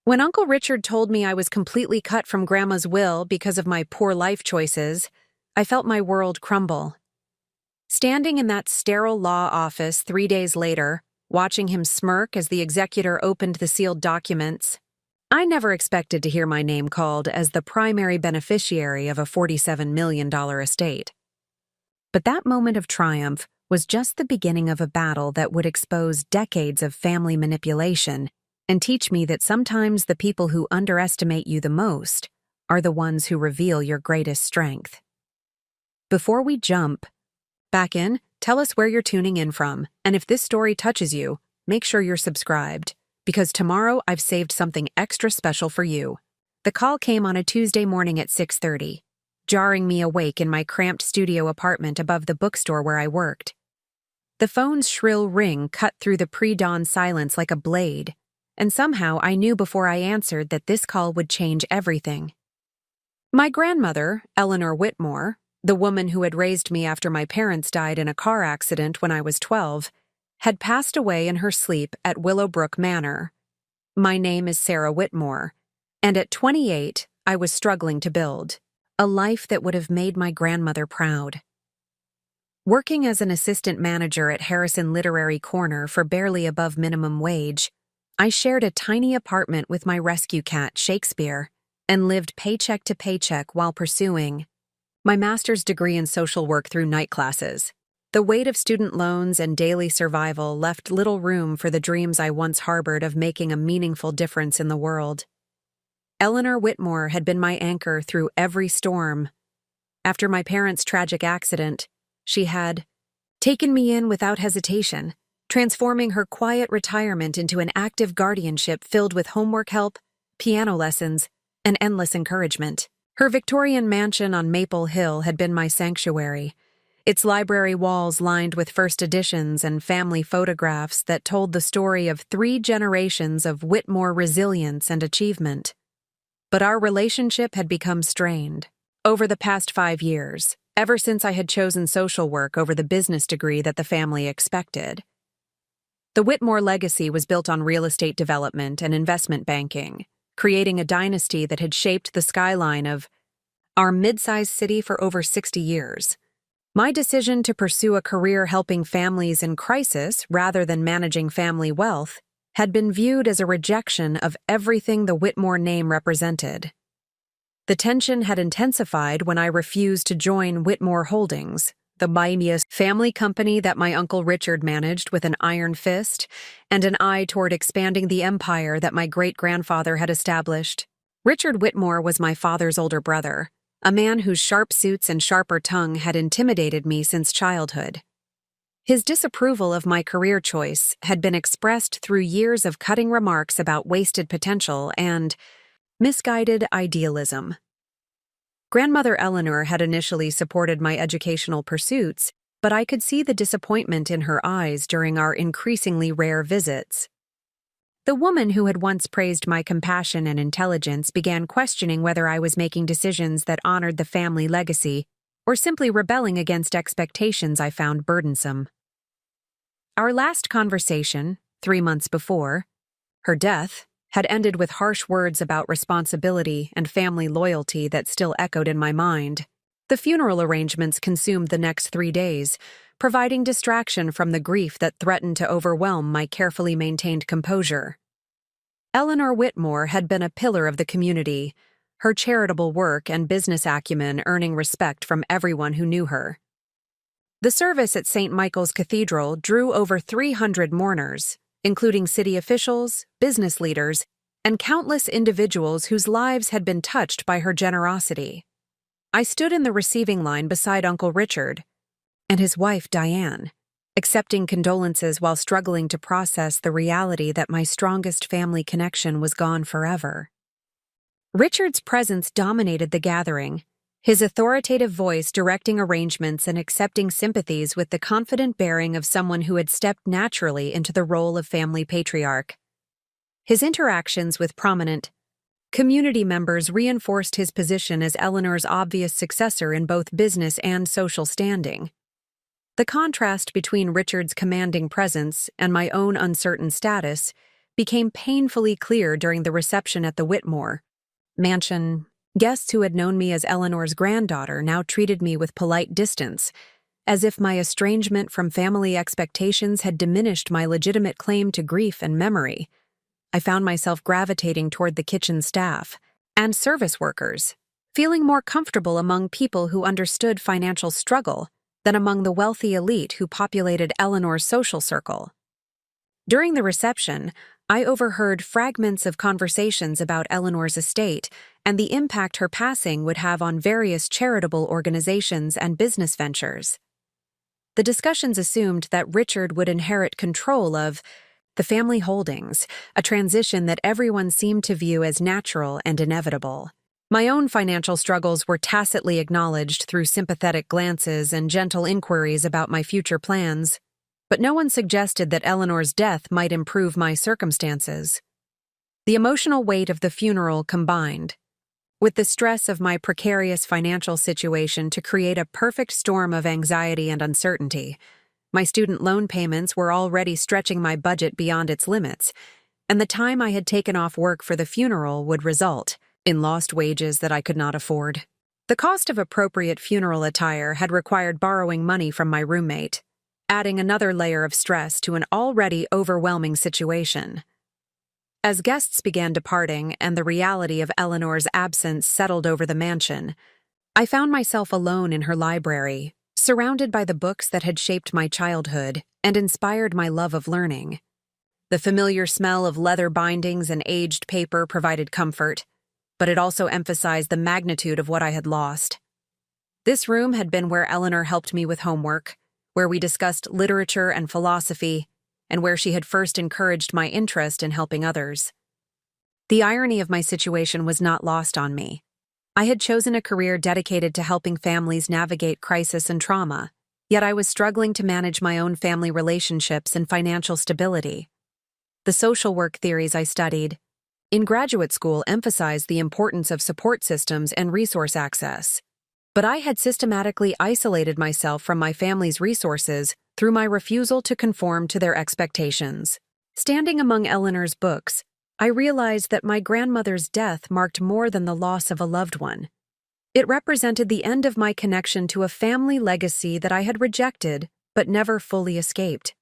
When Uncle Richard told me I was completely cut from Grandma's will because of my poor life choices, I felt my world crumble. Standing in that sterile law office 3 days later, watching him smirk as the executor opened the sealed documents, I never expected to hear my name called as the primary beneficiary of a $47 million estate. But that moment of triumph was just the beginning of a battle that would expose decades of family manipulation and teach me that sometimes the people who underestimate you the most are the ones who reveal your greatest strength. Before we jump back in, tell us where you're tuning in from, and if this story touches you, make sure you're subscribed, because tomorrow I've saved something extra special for you. The call came on a Tuesday morning at 6:30, jarring me awake in my cramped studio apartment above the bookstore where I worked. The phone's shrill ring cut through the pre-dawn silence like a blade, and somehow I knew before I answered that this call would change everything. My grandmother, Eleanor Whitmore, the woman who had raised me after my parents died in a car accident when I was 12, had passed away in her sleep at Willowbrook Manor. My name is Sarah Whitmore, and at 28, I was struggling to build a life that would have made my grandmother proud. Working as an assistant manager at Harrison Literary Corner for barely above minimum wage, I shared a tiny apartment with my rescue cat, Shakespeare, and lived paycheck to paycheck while pursuing my master's degree in social work through night classes. The weight of student loans and daily survival left little room for the dreams I once harbored of making a meaningful difference in the world. Eleanor Whitmore had been my anchor through every storm. After my parents' tragic accident, she had taken me in without hesitation, transforming her quiet retirement into an active guardianship filled with homework help, piano lessons, and endless encouragement. Her Victorian mansion on Maple Hill had been my sanctuary, its library walls lined with first editions and family photographs that told the story of 3 generations of Whitmore resilience and achievement. But our relationship had become strained over the past 5 years, ever since I had chosen social work over the business degree that the family expected. The Whitmore legacy was built on real estate development and investment banking, creating a dynasty that had shaped the skyline of our mid-sized city for over 60 years. My decision to pursue a career helping families in crisis rather than managing family wealth had been viewed as a rejection of everything the Whitmore name represented. The tension had intensified when I refused to join Whitmore Holdings, the Miami family company that my Uncle Richard managed with an iron fist and an eye toward expanding the empire that my great-grandfather had established. Richard Whitmore was my father's older brother, a man whose sharp suits and sharper tongue had intimidated me since childhood. His disapproval of my career choice had been expressed through years of cutting remarks about wasted potential and misguided idealism. Grandmother Eleanor had initially supported my educational pursuits, but I could see the disappointment in her eyes during our increasingly rare visits. The woman who had once praised my compassion and intelligence began questioning whether I was making decisions that honored the family legacy or simply rebelling against expectations I found burdensome. Our last conversation, 3 months before her death, had ended with harsh words about responsibility and family loyalty that still echoed in my mind. The funeral arrangements consumed the next 3 days, providing distraction from the grief that threatened to overwhelm my carefully maintained composure. Eleanor Whitmore had been a pillar of the community, her charitable work and business acumen earning respect from everyone who knew her. The service at St. Michael's Cathedral drew over 300 mourners, including city officials, business leaders, and countless individuals whose lives had been touched by her generosity. I stood in the receiving line beside Uncle Richard and his wife Diane, accepting condolences while struggling to process the reality that my strongest family connection was gone forever. Richard's presence dominated the gathering, his authoritative voice directing arrangements and accepting sympathies with the confident bearing of someone who had stepped naturally into the role of family patriarch. His interactions with prominent community members reinforced his position as Eleanor's obvious successor in both business and social standing. The contrast between Richard's commanding presence and my own uncertain status became painfully clear during the reception at the Whitmore mansion. Guests who had known me as Eleanor's granddaughter now treated me with polite distance, as if my estrangement from family expectations had diminished my legitimate claim to grief and memory. I found myself gravitating toward the kitchen staff and service workers, feeling more comfortable among people who understood financial struggle than among the wealthy elite who populated Eleanor's social circle. During the reception, I overheard fragments of conversations about Eleanor's estate and the impact her passing would have on various charitable organizations and business ventures. The discussions assumed that Richard would inherit control of the family holdings, a transition that everyone seemed to view as natural and inevitable. My own financial struggles were tacitly acknowledged through sympathetic glances and gentle inquiries about my future plans, but no one suggested that Eleanor's death might improve my circumstances. The emotional weight of the funeral combined with the stress of my precarious financial situation to create a perfect storm of anxiety and uncertainty. My student loan payments were already stretching my budget beyond its limits, and the time I had taken off work for the funeral would result in lost wages that I could not afford. The cost of appropriate funeral attire had required borrowing money from my roommate, adding another layer of stress to an already overwhelming situation. As guests began departing and the reality of Eleanor's absence settled over the mansion, I found myself alone in her library, surrounded by the books that had shaped my childhood and inspired my love of learning. The familiar smell of leather bindings and aged paper provided comfort, but it also emphasized the magnitude of what I had lost. This room had been where Eleanor helped me with homework, where we discussed literature and philosophy, and where she had first encouraged my interest in helping others. The irony of my situation was not lost on me. I had chosen a career dedicated to helping families navigate crisis and trauma, yet I was struggling to manage my own family relationships and financial stability. The social work theories I studied in graduate school emphasized the importance of support systems and resource access, but I had systematically isolated myself from my family's resources through my refusal to conform to their expectations. Standing among Eleanor's books, I realized that my grandmother's death marked more than the loss of a loved one. It represented the end of my connection to a family legacy that I had rejected but never fully escaped.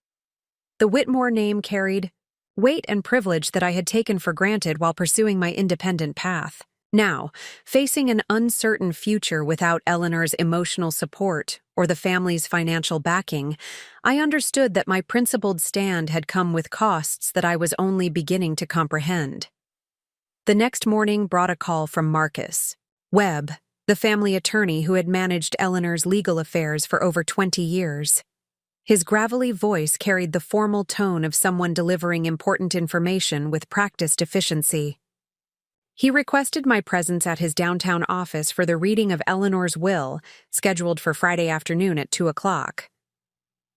The Whitmore name carried weight and privilege that I had taken for granted while pursuing my independent path. Now, facing an uncertain future without Eleanor's emotional support or the family's financial backing, I understood that my principled stand had come with costs that I was only beginning to comprehend. The next morning brought a call from Marcus Webb, the family attorney who had managed Eleanor's legal affairs for over 20 years. His gravelly voice carried the formal tone of someone delivering important information with practiced efficiency. He requested my presence at his downtown office for the reading of Eleanor's will, scheduled for Friday afternoon at 2 o'clock.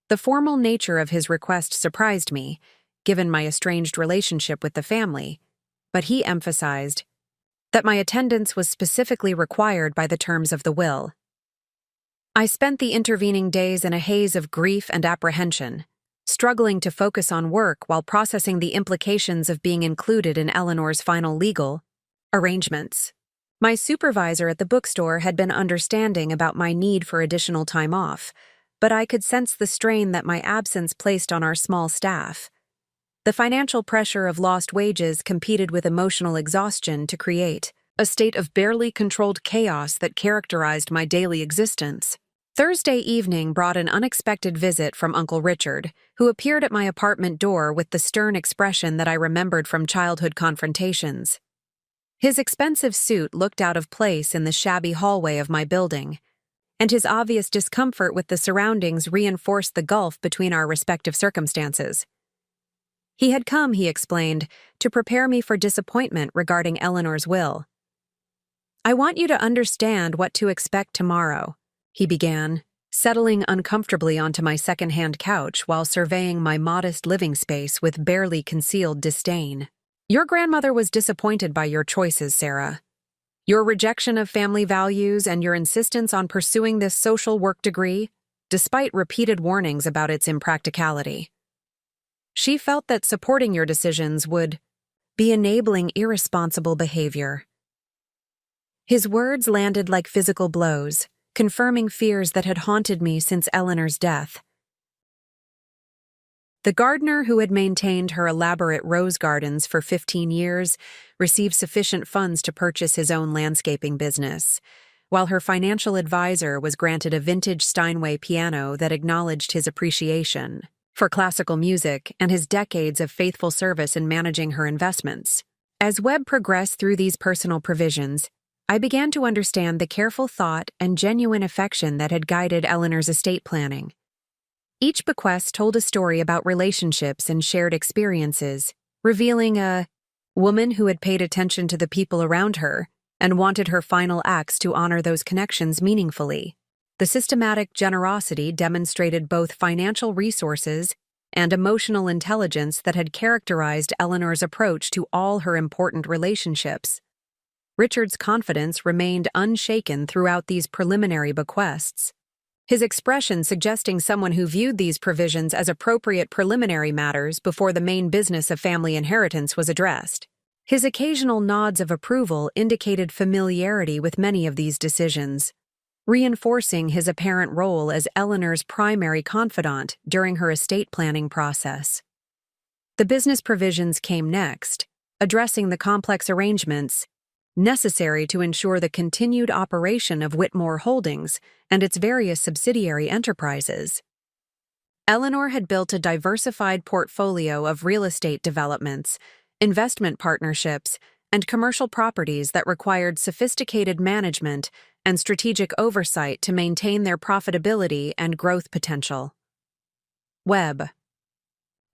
The formal nature of his request surprised me, given my estranged relationship with the family, but he emphasized that my attendance was specifically required by the terms of the will. I spent the intervening days in a haze of grief and apprehension, struggling to focus on work while processing the implications of being included in Eleanor's final legal arrangements. My supervisor at the bookstore had been understanding about my need for additional time off, but I could sense the strain that my absence placed on our small staff. The financial pressure of lost wages competed with emotional exhaustion to create a state of barely controlled chaos that characterized my daily existence. Thursday evening brought an unexpected visit from Uncle Richard, who appeared at my apartment door with the stern expression that I remembered from childhood confrontations. His expensive suit looked out of place in the shabby hallway of my building, and his obvious discomfort with the surroundings reinforced the gulf between our respective circumstances. He had come, he explained, to prepare me for disappointment regarding Eleanor's will. "I want you to understand what to expect tomorrow," he began, settling uncomfortably onto my second-hand couch while surveying my modest living space with barely concealed disdain. "Your grandmother was disappointed by your choices, Sarah. Your rejection of family values and your insistence on pursuing this social work degree, despite repeated warnings about its impracticality. She felt that supporting your decisions would be enabling irresponsible behavior. His words landed like physical blows, confirming fears that had haunted me since Eleanor's death. The gardener who had maintained her elaborate rose gardens for 15 years received sufficient funds to purchase his own landscaping business, while her financial advisor was granted a vintage Steinway piano that acknowledged his appreciation for classical music and his decades of faithful service in managing her investments. As Webb progressed through these personal provisions, I began to understand the careful thought and genuine affection that had guided Eleanor's estate planning. Each bequest told a story about relationships and shared experiences, revealing a woman who had paid attention to the people around her and wanted her final acts to honor those connections meaningfully. The systematic generosity demonstrated both financial resources and emotional intelligence that had characterized Eleanor's approach to all her important relationships. Richard's confidence remained unshaken throughout these preliminary bequests, his expression suggesting someone who viewed these provisions as appropriate preliminary matters before the main business of family inheritance was addressed. His occasional nods of approval indicated familiarity with many of these decisions, reinforcing his apparent role as Eleanor's primary confidant during her estate planning process. The business provisions came next, addressing the complex arrangements necessary to ensure the continued operation of Whitmore Holdings and its various subsidiary enterprises. Eleanor had built a diversified portfolio of real estate developments, investment partnerships, and commercial properties that required sophisticated management and strategic oversight to maintain their profitability and growth potential. Webb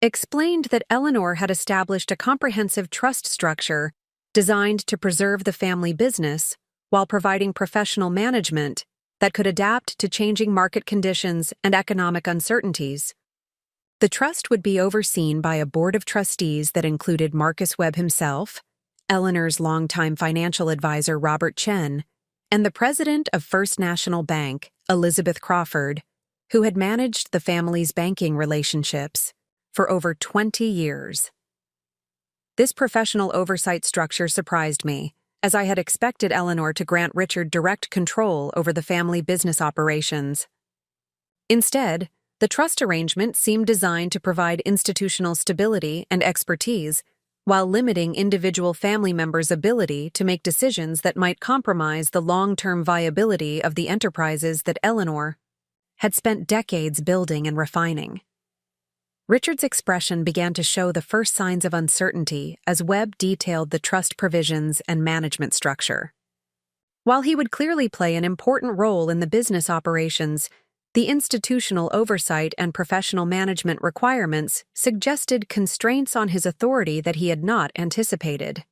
explained that Eleanor had established a comprehensive trust structure designed to preserve the family business while providing professional management that could adapt to changing market conditions and economic uncertainties. The trust would be overseen by a board of trustees that included Marcus Webb himself, Eleanor's longtime financial advisor Robert Chen, and the president of First National Bank, Elizabeth Crawford, who had managed the family's banking relationships for over 20 years. This professional oversight structure surprised me, as I had expected Eleanor to grant Richard direct control over the family business operations. Instead, the trust arrangement seemed designed to provide institutional stability and expertise, while limiting individual family members' ability to make decisions that might compromise the long-term viability of the enterprises that Eleanor had spent decades building and refining. Richard's expression began to show the first signs of uncertainty as Webb detailed the trust provisions and management structure. While he would clearly play an important role in the business operations, the institutional oversight and professional management requirements suggested constraints on his authority that he had not anticipated.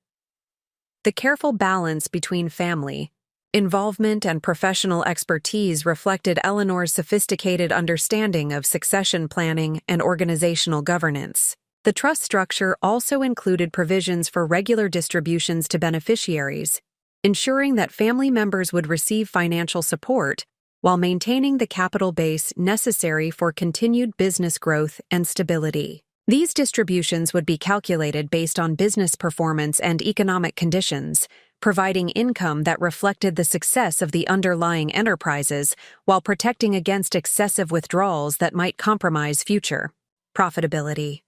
The careful balance between family involvement and professional expertise reflected Eleanor's sophisticated understanding of succession planning and organizational governance. The trust structure also included provisions for regular distributions to beneficiaries, ensuring that family members would receive financial support while maintaining the capital base necessary for continued business growth and stability. These distributions would be calculated based on business performance and economic conditions, providing income that reflected the success of the underlying enterprises while protecting against excessive withdrawals that might compromise future profitability.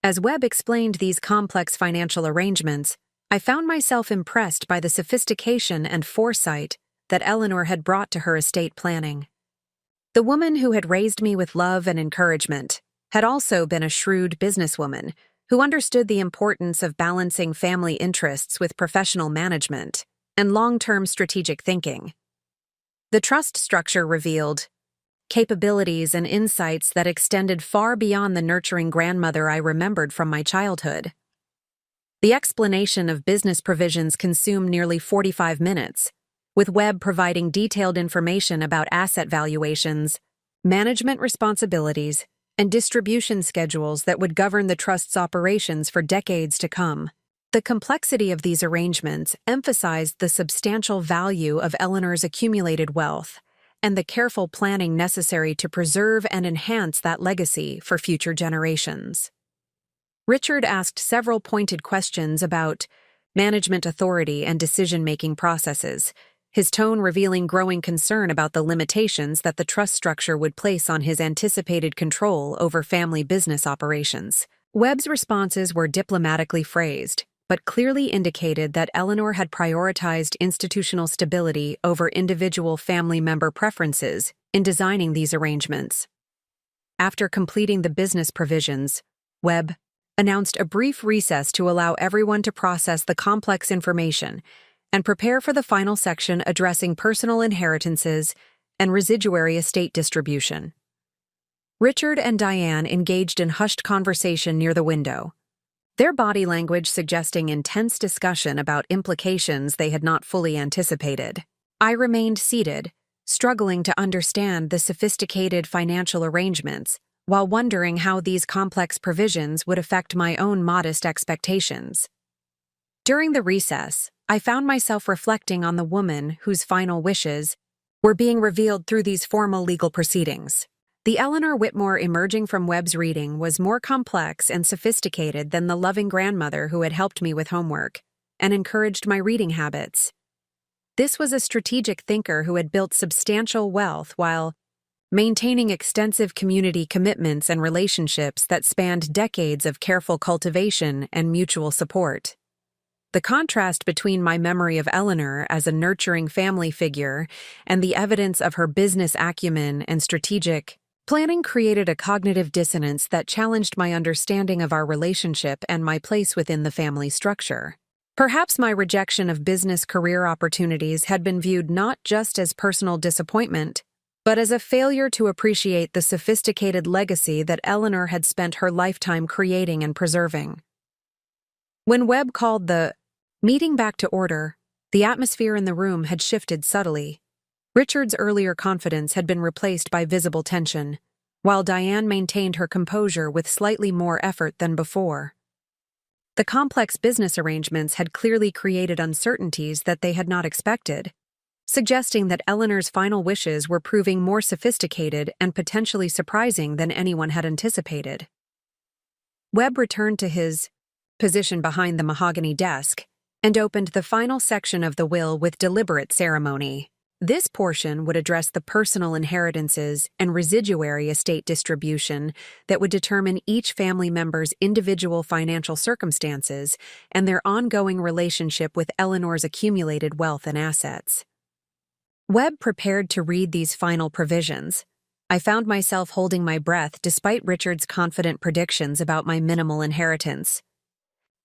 As Webb explained these complex financial arrangements, I found myself impressed by the sophistication and foresight that Eleanor had brought to her estate planning. The woman who had raised me with love and encouragement had also been a shrewd businesswoman who understood the importance of balancing family interests with professional management and long-term strategic thinking. The trust structure revealed capabilities and insights that extended far beyond the nurturing grandmother I remembered from my childhood. The explanation of business provisions consumed nearly 45 minutes, with Webb providing detailed information about asset valuations, management responsibilities, and distribution schedules that would govern the trust's operations for decades to come. The complexity of these arrangements emphasized the substantial value of Eleanor's accumulated wealth and the careful planning necessary to preserve and enhance that legacy for future generations. Richard asked several pointed questions about management authority and decision-making processes, his tone revealing growing concern about the limitations that the trust structure would place on his anticipated control over family business operations. Webb's responses were diplomatically phrased, but clearly indicated that Eleanor had prioritized institutional stability over individual family member preferences in designing these arrangements. After completing the business provisions, Webb announced a brief recess to allow everyone to process the complex information and prepare for the final section addressing personal inheritances and residuary estate distribution. Richard and Diane engaged in hushed conversation near the window, their body language suggesting intense discussion about implications they had not fully anticipated. I remained seated, struggling to understand the sophisticated financial arrangements, while wondering how these complex provisions would affect my own modest expectations. During the recess, I found myself reflecting on the woman whose final wishes were being revealed through these formal legal proceedings. The Eleanor Whitmore emerging from Webb's reading was more complex and sophisticated than the loving grandmother who had helped me with homework and encouraged my reading habits. This was a strategic thinker who had built substantial wealth while maintaining extensive community commitments and relationships that spanned decades of careful cultivation and mutual support. The contrast between my memory of Eleanor as a nurturing family figure and the evidence of her business acumen and strategic planning created a cognitive dissonance that challenged my understanding of our relationship and my place within the family structure. Perhaps my rejection of business career opportunities had been viewed not just as personal disappointment, but as a failure to appreciate the sophisticated legacy that Eleanor had spent her lifetime creating and preserving. When Webb called the meeting back to order, the atmosphere in the room had shifted subtly. Richard's earlier confidence had been replaced by visible tension, while Diane maintained her composure with slightly more effort than before. The complex business arrangements had clearly created uncertainties that they had not expected, suggesting that Eleanor's final wishes were proving more sophisticated and potentially surprising than anyone had anticipated. Webb returned to his position behind the mahogany desk and opened the final section of the will with deliberate ceremony. This portion would address the personal inheritances and residuary estate distribution that would determine each family member's individual financial circumstances and their ongoing relationship with Eleanor's accumulated wealth and assets. Webb prepared to read these final provisions. I found myself holding my breath despite Richard's confident predictions about my minimal inheritance.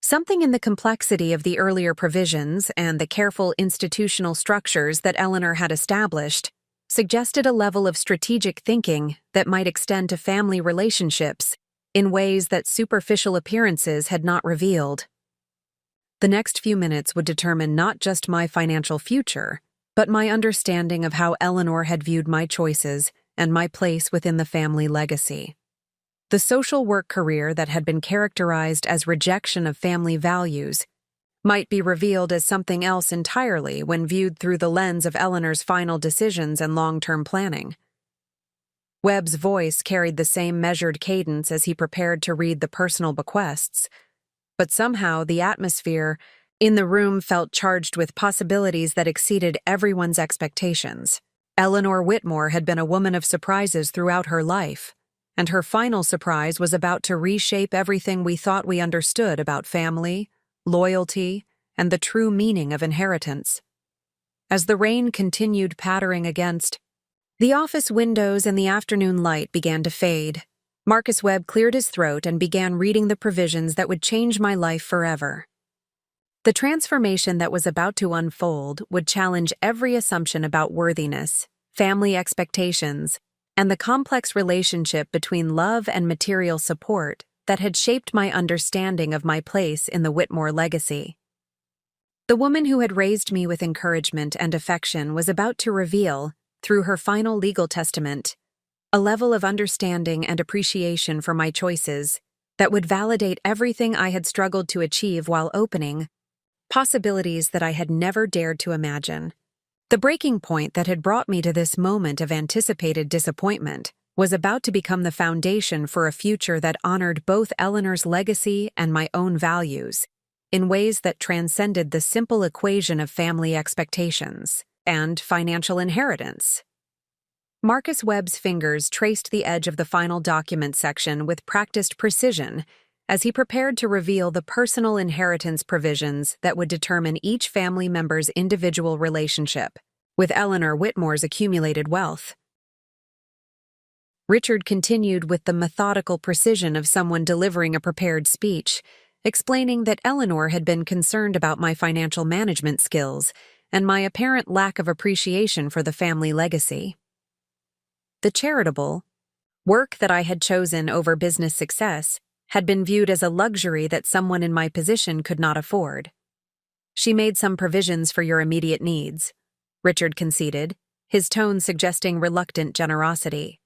Something in the complexity of the earlier provisions and the careful institutional structures that Eleanor had established suggested a level of strategic thinking that might extend to family relationships in ways that superficial appearances had not revealed. The next few minutes would determine not just my financial future, but my understanding of how Eleanor had viewed my choices and my place within the family legacy. The social work career that had been characterized as rejection of family values might be revealed as something else entirely when viewed through the lens of Eleanor's final decisions and long-term planning. Webb's voice carried the same measured cadence as he prepared to read the personal bequests, but somehow the atmosphere in the room felt charged with possibilities that exceeded everyone's expectations. Eleanor Whitmore had been a woman of surprises throughout her life, and her final surprise was about to reshape everything we thought we understood about family, loyalty, and the true meaning of inheritance. As the rain continued pattering against the office windows and the afternoon light began to fade, Marcus Webb cleared his throat and began reading the provisions that would change my life forever. The transformation that was about to unfold would challenge every assumption about worthiness, family expectations, and the complex relationship between love and material support that had shaped my understanding of my place in the Whitmore legacy. The woman who had raised me with encouragement and affection was about to reveal, through her final legal testament, a level of understanding and appreciation for my choices that would validate everything I had struggled to achieve while opening possibilities that I had never dared to imagine. The breaking point that had brought me to this moment of anticipated disappointment was about to become the foundation for a future that honored both Eleanor's legacy and my own values, in ways that transcended the simple equation of family expectations and financial inheritance. Marcus Webb's fingers traced the edge of the final document section with practiced precision as he prepared to reveal the personal inheritance provisions that would determine each family member's individual relationship with Eleanor Whitmore's accumulated wealth. Richard continued with the methodical precision of someone delivering a prepared speech, explaining that Eleanor had been concerned about my financial management skills and my apparent lack of appreciation for the family legacy. The charitable work that I had chosen over business success had been viewed as a luxury that someone in my position could not afford. She made some provisions for your immediate needs, Richard conceded, his tone suggesting reluctant generosity.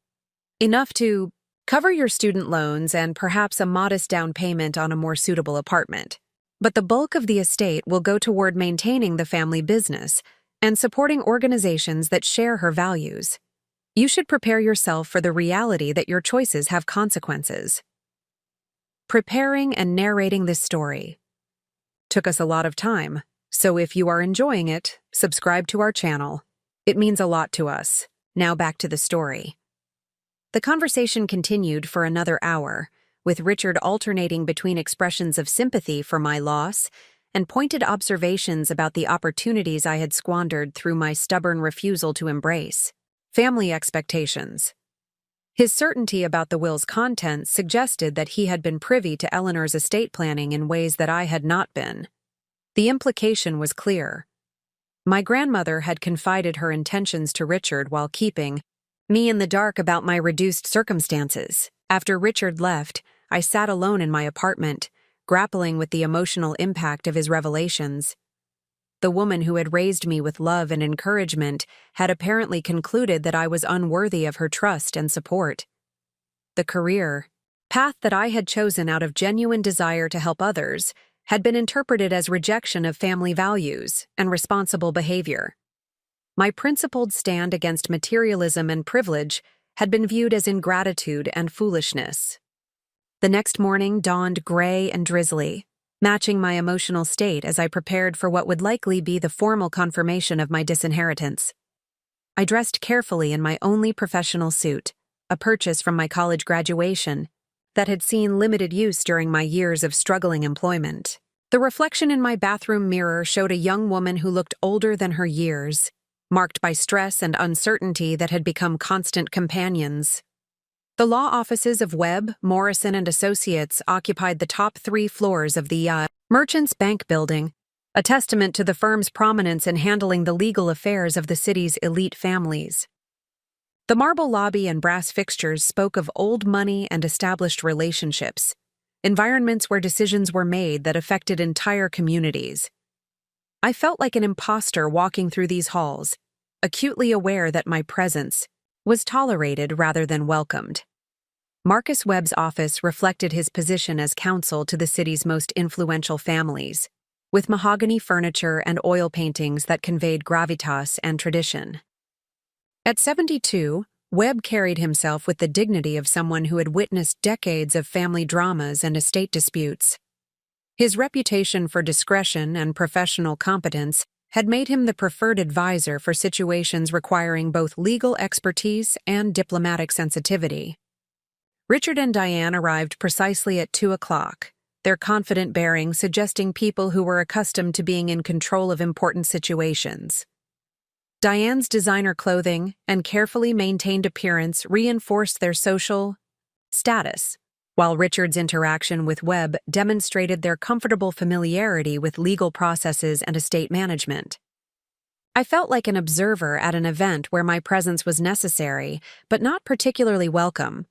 Enough to cover your student loans and perhaps a modest down payment on a more suitable apartment. But the bulk of the estate will go toward maintaining the family business and supporting organizations that share her values. You should prepare yourself for the reality that your choices have consequences. Preparing and narrating this story took us a lot of time, so if you are enjoying it, subscribe to our channel. It means a lot to us. Now back to the story. The conversation continued for another hour, with Richard alternating between expressions of sympathy for my loss and pointed observations about the opportunities I had squandered through my stubborn refusal to embrace family expectations. His certainty about the will's contents suggested that he had been privy to Eleanor's estate planning in ways that I had not been. The implication was clear. My grandmother had confided her intentions to Richard while keeping me in the dark about my reduced circumstances. After Richard left, I sat alone in my apartment, grappling with the emotional impact of his revelations. The woman who had raised me with love and encouragement had apparently concluded that I was unworthy of her trust and support. The career path that I had chosen out of genuine desire to help others had been interpreted as rejection of family values and responsible behavior. My principled stand against materialism and privilege had been viewed as ingratitude and foolishness. The next morning dawned gray and drizzly, matching my emotional state as I prepared for what would likely be the formal confirmation of my disinheritance. I dressed carefully in my only professional suit, a purchase from my college graduation that had seen limited use during my years of struggling employment. The reflection in my bathroom mirror showed a young woman who looked older than her years, marked by stress and uncertainty that had become constant companions. The law offices of Webb, Morrison & Associates occupied the top 3 floors of the Merchants Bank building, a testament to the firm's prominence in handling the legal affairs of the city's elite families. The marble lobby and brass fixtures spoke of old money and established relationships, environments where decisions were made that affected entire communities. I felt like an imposter walking through these halls, acutely aware that my presence was tolerated rather than welcomed. Marcus Webb's office reflected his position as counsel to the city's most influential families, with mahogany furniture and oil paintings that conveyed gravitas and tradition. At 72, Webb carried himself with the dignity of someone who had witnessed decades of family dramas and estate disputes. His reputation for discretion and professional competence had made him the preferred advisor for situations requiring both legal expertise and diplomatic sensitivity. Richard and Diane arrived precisely at 2 o'clock, their confident bearing suggesting people who were accustomed to being in control of important situations. Diane's designer clothing and carefully maintained appearance reinforced their social status, while Richard's interaction with Webb demonstrated their comfortable familiarity with legal processes and estate management. I felt like an observer at an event where my presence was necessary, but not particularly welcome.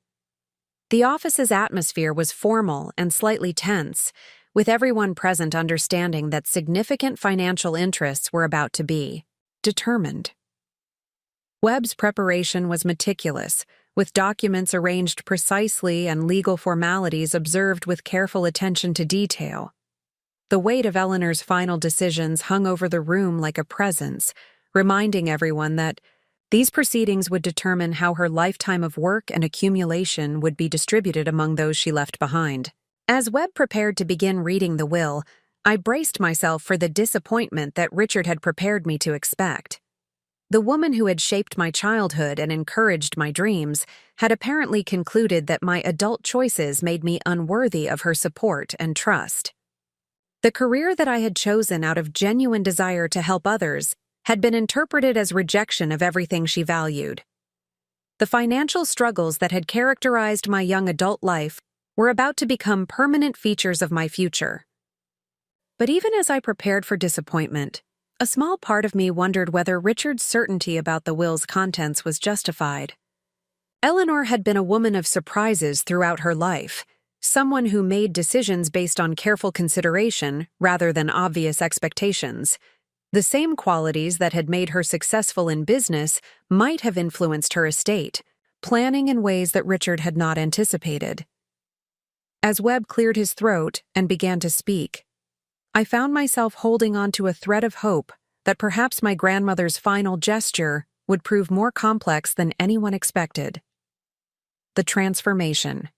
The office's atmosphere was formal and slightly tense, with everyone present understanding that significant financial interests were about to be determined. Webb's preparation was meticulous, with documents arranged precisely and legal formalities observed with careful attention to detail. The weight of Eleanor's final decisions hung over the room like a presence, reminding everyone that These proceedings would determine how her lifetime of work and accumulation would be distributed among those she left behind. As Webb prepared to begin reading the will, I braced myself for the disappointment that Richard had prepared me to expect. The woman who had shaped my childhood and encouraged my dreams had apparently concluded that my adult choices made me unworthy of her support and trust. The career that I had chosen out of genuine desire to help others had been interpreted as rejection of everything she valued. The financial struggles that had characterized my young adult life were about to become permanent features of my future. But even as I prepared for disappointment, a small part of me wondered whether Richard's certainty about the will's contents was justified. Eleanor had been a woman of surprises throughout her life, someone who made decisions based on careful consideration rather than obvious expectations. The same qualities that had made her successful in business might have influenced her estate, planning in ways that Richard had not anticipated. As Webb cleared his throat and began to speak, I found myself holding on to a thread of hope that perhaps my grandmother's final gesture would prove more complex than anyone expected. The transformation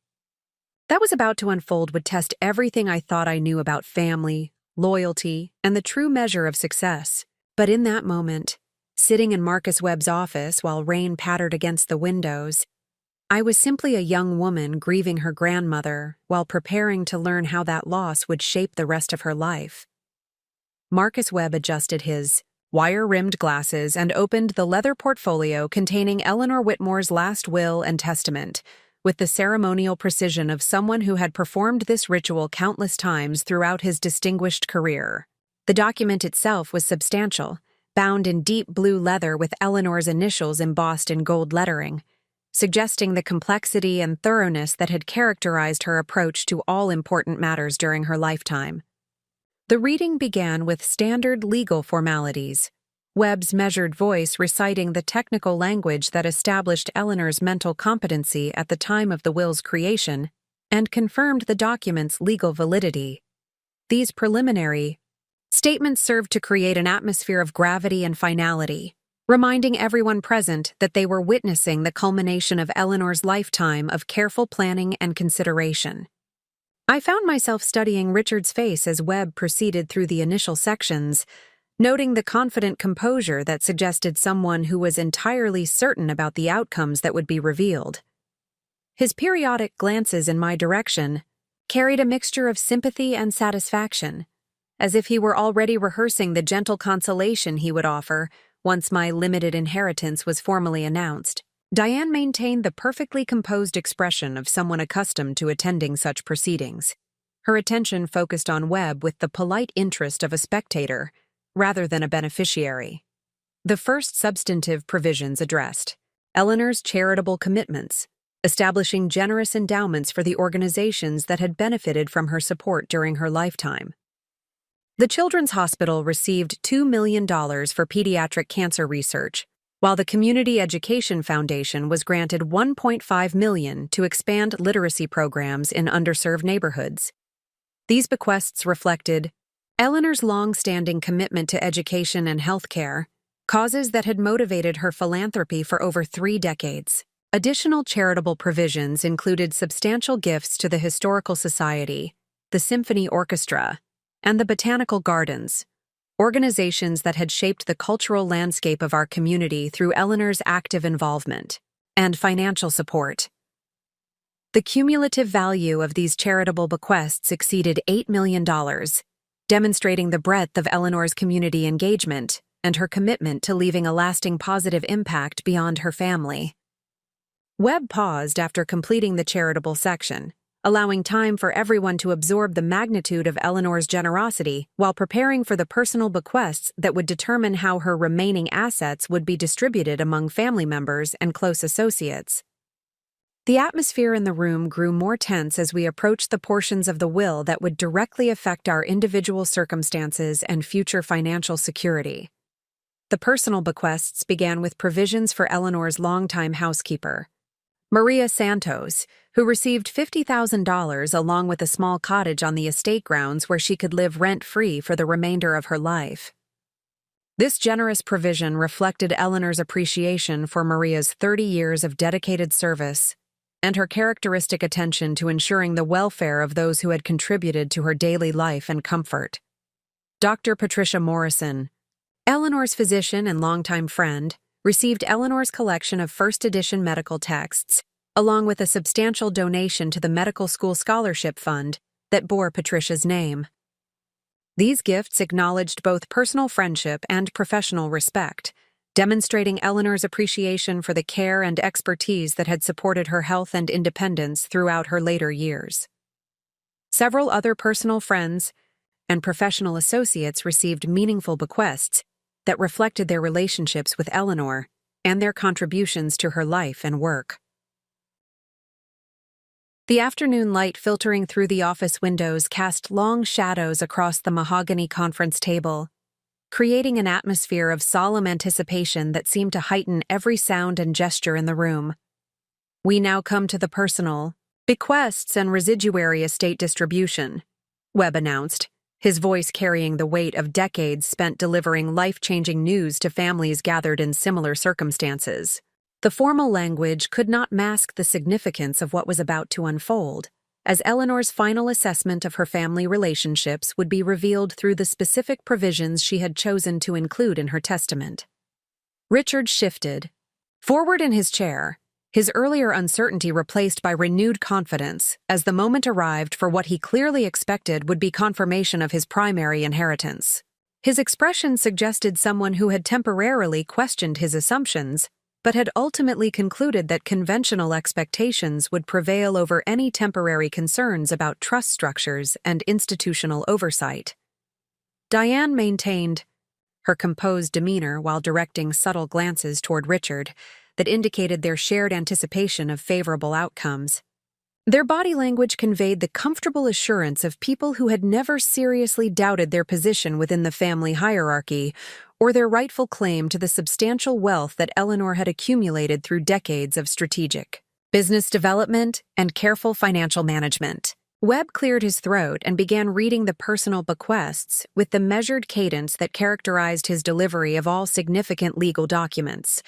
that was about to unfold would test everything I thought I knew about family, loyalty, and the true measure of success. But in that moment, sitting in Marcus Webb's office while rain pattered against the windows, I was simply a young woman grieving her grandmother while preparing to learn how that loss would shape the rest of her life. Marcus Webb adjusted his wire-rimmed glasses and opened the leather portfolio containing Eleanor Whitmore's last will and testament, with the ceremonial precision of someone who had performed this ritual countless times throughout his distinguished career. The document itself was substantial, bound in deep blue leather with Eleanor's initials embossed in gold lettering, suggesting the complexity and thoroughness that had characterized her approach to all important matters during her lifetime. The reading began with standard legal formalities, Webb's measured voice reciting the technical language that established Eleanor's mental competency at the time of the will's creation and confirmed the document's legal validity. These preliminary statements served to create an atmosphere of gravity and finality, reminding everyone present that they were witnessing the culmination of Eleanor's lifetime of careful planning and consideration. I found myself studying Richard's face as Webb proceeded through the initial sections, noting the confident composure that suggested someone who was entirely certain about the outcomes that would be revealed. His periodic glances in my direction carried a mixture of sympathy and satisfaction, as if he were already rehearsing the gentle consolation he would offer once my limited inheritance was formally announced. Diane maintained the perfectly composed expression of someone accustomed to attending such proceedings. Her attention focused on Webb with the polite interest of a spectator, rather than a beneficiary. The first substantive provisions addressed Eleanor's charitable commitments, establishing generous endowments for the organizations that had benefited from her support during her lifetime. The Children's Hospital received $2 million for pediatric cancer research, while the Community Education Foundation was granted $1.5 million to expand literacy programs in underserved neighborhoods. These bequests reflected Eleanor's long-standing commitment to education and health care, causes that had motivated her philanthropy for over 3 decades. Additional charitable provisions included substantial gifts to the Historical Society, the Symphony Orchestra, and the Botanical Gardens, organizations that had shaped the cultural landscape of our community through Eleanor's active involvement and financial support. The cumulative value of these charitable bequests exceeded $8 million, demonstrating the breadth of Eleanor's community engagement and her commitment to leaving a lasting positive impact beyond her family. Webb paused after completing the charitable section, allowing time for everyone to absorb the magnitude of Eleanor's generosity while preparing for the personal bequests that would determine how her remaining assets would be distributed among family members and close associates. The atmosphere in the room grew more tense as we approached the portions of the will that would directly affect our individual circumstances and future financial security. The personal bequests began with provisions for Eleanor's longtime housekeeper, Maria Santos, who received $50,000 along with a small cottage on the estate grounds where she could live rent-free for the remainder of her life. This generous provision reflected Eleanor's appreciation for Maria's 30 years of dedicated service and her characteristic attention to ensuring the welfare of those who had contributed to her daily life and comfort. Dr. Patricia Morrison, Eleanor's physician and longtime friend, received Eleanor's collection of first-edition medical texts, along with a substantial donation to the medical school scholarship fund that bore Patricia's name. These gifts acknowledged both personal friendship and professional respect, demonstrating Eleanor's appreciation for the care and expertise that had supported her health and independence throughout her later years. Several other personal friends and professional associates received meaningful bequests that reflected their relationships with Eleanor and their contributions to her life and work. The afternoon light filtering through the office windows cast long shadows across the mahogany conference table, creating an atmosphere of solemn anticipation that seemed to heighten every sound and gesture in the room. "We now come to the personal, bequests and residuary estate distribution," Webb announced, his voice carrying the weight of decades spent delivering life-changing news to families gathered in similar circumstances. The formal language could not mask the significance of what was about to unfold, as Eleanor's final assessment of her family relationships would be revealed through the specific provisions she had chosen to include in her testament. Richard shifted forward in his chair, his earlier uncertainty replaced by renewed confidence as the moment arrived for what he clearly expected would be confirmation of his primary inheritance. His expression suggested someone who had temporarily questioned his assumptions, but had ultimately concluded that conventional expectations would prevail over any temporary concerns about trust structures and institutional oversight. Diane maintained her composed demeanor while directing subtle glances toward Richard that indicated their shared anticipation of favorable outcomes. Their body language conveyed the comfortable assurance of people who had never seriously doubted their position within the family hierarchy or their rightful claim to the substantial wealth that Eleanor had accumulated through decades of strategic business development and careful financial management. Webb cleared his throat and began reading the personal bequests with the measured cadence that characterized his delivery of all significant legal documents.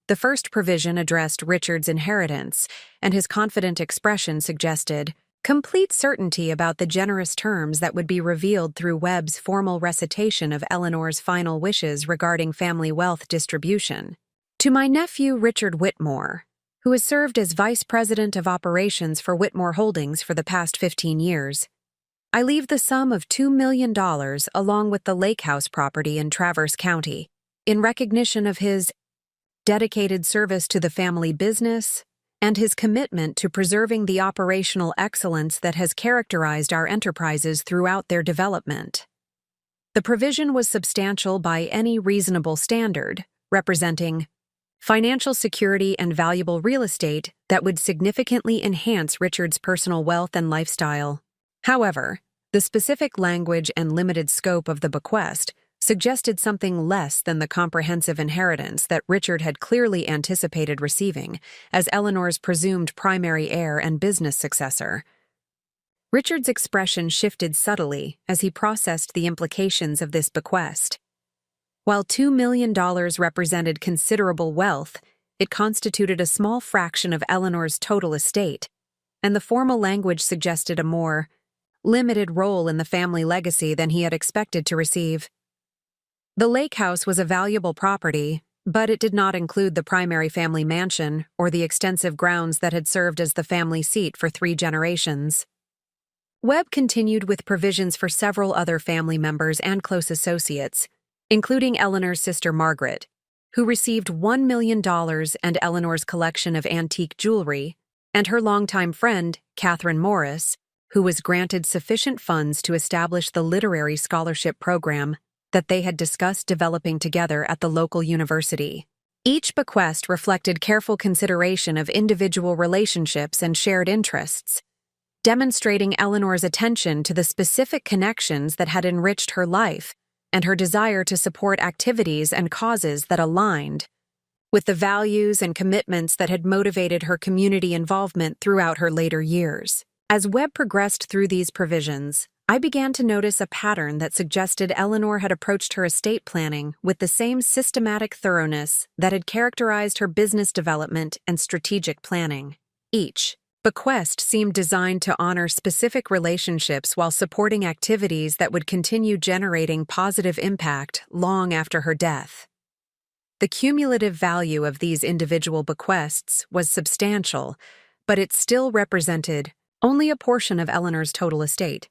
The first provision addressed Richard's inheritance, and his confident expression suggested complete certainty about the generous terms that would be revealed through Webb's formal recitation of Eleanor's final wishes regarding family wealth distribution. "To my nephew Richard Whitmore, who has served as Vice President of Operations for Whitmore Holdings for the past 15 years, I leave the sum of $2 million along with the lake house property in Traverse County, in recognition of his dedicated service to the family business and his commitment to preserving the operational excellence that has characterized our enterprises throughout their development." The provision was substantial by any reasonable standard, representing financial security and valuable real estate that would significantly enhance Richard's personal wealth and lifestyle. However, the specific language and limited scope of the bequest suggested something less than the comprehensive inheritance that Richard had clearly anticipated receiving as Eleanor's presumed primary heir and business successor. Richard's expression shifted subtly as he processed the implications of this bequest. While $2 million represented considerable wealth, it constituted a small fraction of Eleanor's total estate, and the formal language suggested a more limited role in the family legacy than he had expected to receive. The lake house was a valuable property, but it did not include the primary family mansion or the extensive grounds that had served as the family seat for 3 generations. Webb continued with provisions for several other family members and close associates, including Eleanor's sister Margaret, who received $1 million and Eleanor's collection of antique jewelry, and her longtime friend, Catherine Morris, who was granted sufficient funds to establish the literary scholarship program that they had discussed developing together at the local university. Each bequest reflected careful consideration of individual relationships and shared interests, demonstrating Eleanor's attention to the specific connections that had enriched her life and her desire to support activities and causes that aligned with the values and commitments that had motivated her community involvement throughout her later years. As Webb progressed through these provisions, I began to notice a pattern that suggested Eleanor had approached her estate planning with the same systematic thoroughness that had characterized her business development and strategic planning. Each bequest seemed designed to honor specific relationships while supporting activities that would continue generating positive impact long after her death. The cumulative value of these individual bequests was substantial, but it still represented only a portion of Eleanor's total estate.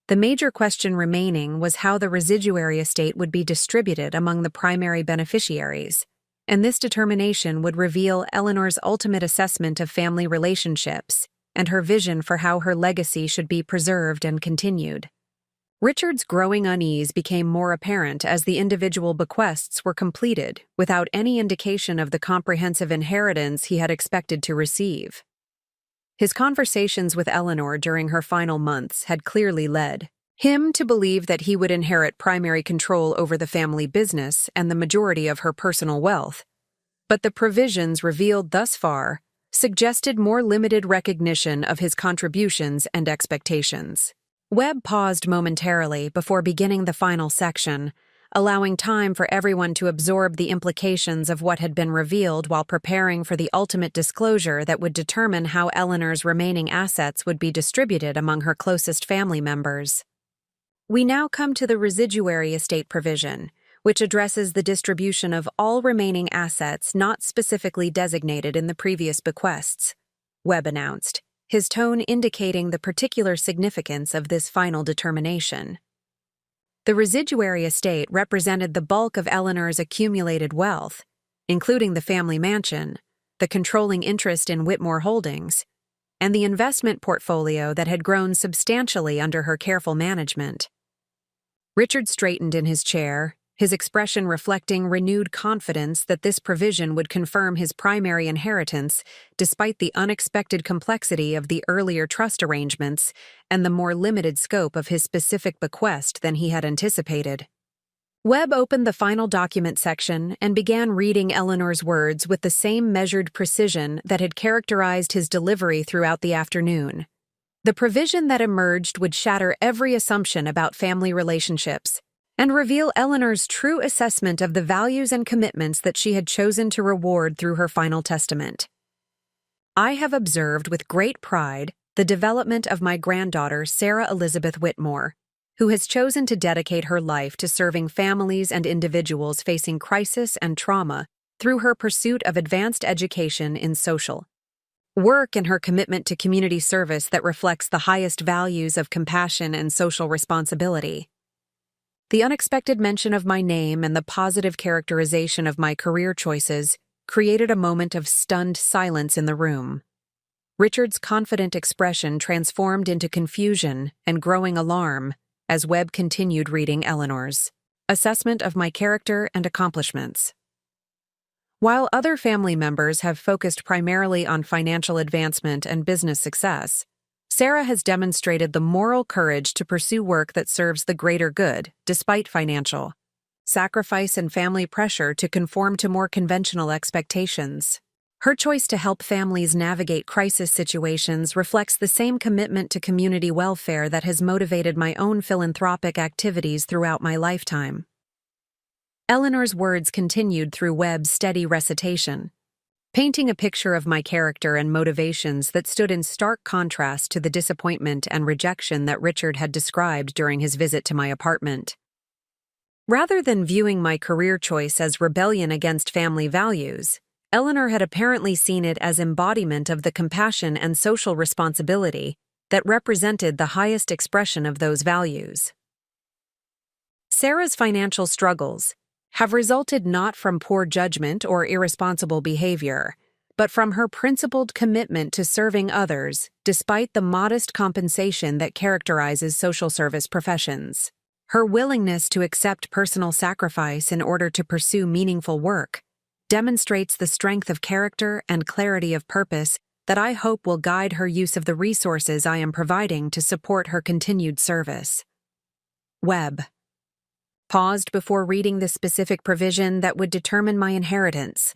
The major question remaining was how the residuary estate would be distributed among the primary beneficiaries, and this determination would reveal Eleanor's ultimate assessment of family relationships and her vision for how her legacy should be preserved and continued. Richard's growing unease became more apparent as the individual bequests were completed without any indication of the comprehensive inheritance he had expected to receive. His conversations with Eleanor during her final months had clearly led him to believe that he would inherit primary control over the family business and the majority of her personal wealth, but the provisions revealed thus far suggested more limited recognition of his contributions and expectations. Webb paused momentarily before beginning the final section, allowing time for everyone to absorb the implications of what had been revealed while preparing for the ultimate disclosure that would determine how Eleanor's remaining assets would be distributed among her closest family members. We now come to the residuary estate provision, which addresses the distribution of all remaining assets not specifically designated in the previous bequests, Webb announced, his tone indicating the particular significance of this final determination. The residuary estate represented the bulk of Eleanor's accumulated wealth, including the family mansion, the controlling interest in Whitmore Holdings, and the investment portfolio that had grown substantially under her careful management. Richard straightened in his chair, his expression reflecting renewed confidence that this provision would confirm his primary inheritance despite the unexpected complexity of the earlier trust arrangements and the more limited scope of his specific bequest than he had anticipated. Webb opened the final document section and began reading Eleanor's words with the same measured precision that had characterized his delivery throughout the afternoon. The provision that emerged would shatter every assumption about family relationships and reveal Eleanor's true assessment of the values and commitments that she had chosen to reward through her final testament. I have observed with great pride the development of my granddaughter, Sarah Elizabeth Whitmore, who has chosen to dedicate her life to serving families and individuals facing crisis and trauma through her pursuit of advanced education in social work and her commitment to community service that reflects the highest values of compassion and social responsibility. The unexpected mention of my name and the positive characterization of my career choices created a moment of stunned silence in the room. Richard's confident expression transformed into confusion and growing alarm as Webb continued reading Eleanor's assessment of my character and accomplishments. While other family members have focused primarily on financial advancement and business success, Sarah has demonstrated the moral courage to pursue work that serves the greater good, despite financial sacrifice and family pressure to conform to more conventional expectations. Her choice to help families navigate crisis situations reflects the same commitment to community welfare that has motivated my own philanthropic activities throughout my lifetime. Eleanor's words continued through Webb's steady recitation, painting a picture of my character and motivations that stood in stark contrast to the disappointment and rejection that Richard had described during his visit to my apartment. Rather than viewing my career choice as rebellion against family values, Eleanor had apparently seen it as embodiment of the compassion and social responsibility that represented the highest expression of those values. Sarah's financial struggles have resulted not from poor judgment or irresponsible behavior, but from her principled commitment to serving others despite the modest compensation that characterizes social service professions. Her willingness to accept personal sacrifice in order to pursue meaningful work demonstrates the strength of character and clarity of purpose that I hope will guide her use of the resources I am providing to support her continued service. Webb paused before reading the specific provision that would determine my inheritance,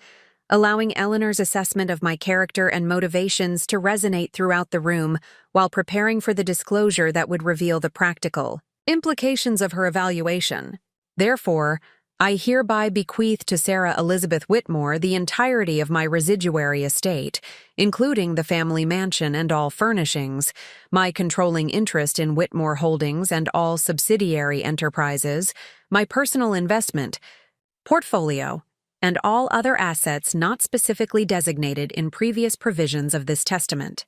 allowing Eleanor's assessment of my character and motivations to resonate throughout the room while preparing for the disclosure that would reveal the practical implications of her evaluation. Therefore, I hereby bequeath to Sarah Elizabeth Whitmore the entirety of my residuary estate, including the family mansion and all furnishings, my controlling interest in Whitmore Holdings and all subsidiary enterprises, my personal investment portfolio, and all other assets not specifically designated in previous provisions of this testament.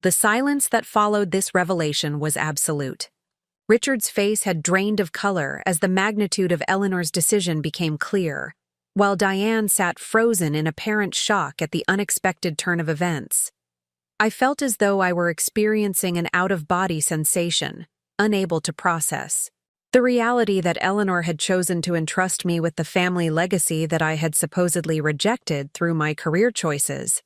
The silence that followed this revelation was absolute. Richard's face had drained of color as the magnitude of Eleanor's decision became clear, while Diane sat frozen in apparent shock at the unexpected turn of events. I felt as though I were experiencing an out-of-body sensation, unable to process the reality that Eleanor had chosen to entrust me with the family legacy that I had supposedly rejected through my career choices.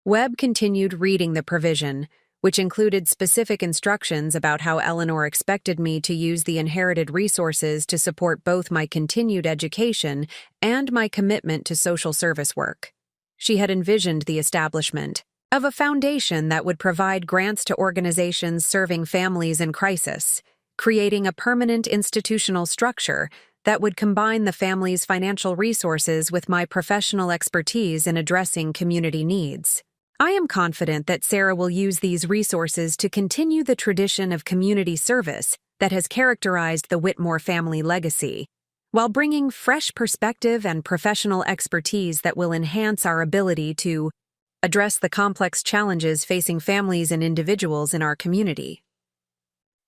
Webb continued reading the provision, which included specific instructions about how Eleanor expected me to use the inherited resources to support both my continued education and my commitment to social service work. She had envisioned the establishment of a foundation that would provide grants to organizations serving families in crisis, creating a permanent institutional structure that would combine the family's financial resources with my professional expertise in addressing community needs. I am confident that Sarah will use these resources to continue the tradition of community service that has characterized the Whitmore family legacy, while bringing fresh perspective and professional expertise that will enhance our ability to address the complex challenges facing families and individuals in our community.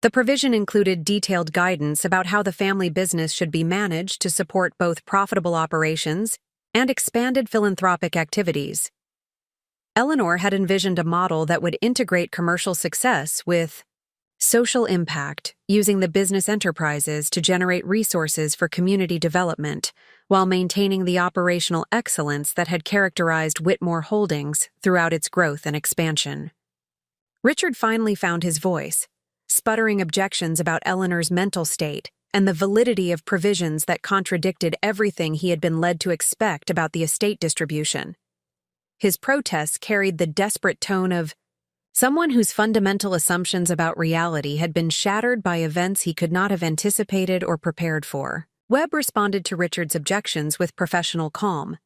The provision included detailed guidance about how the family business should be managed to support both profitable operations and expanded philanthropic activities. Eleanor had envisioned a model that would integrate commercial success with social impact, using the business enterprises to generate resources for community development, while maintaining the operational excellence that had characterized Whitmore Holdings throughout its growth and expansion. Richard finally found his voice, sputtering objections about Eleanor's mental state and the validity of provisions that contradicted everything he had been led to expect about the estate distribution. His protests carried the desperate tone of someone whose fundamental assumptions about reality had been shattered by events he could not have anticipated or prepared for. Webb responded to Richard's objections with professional calm,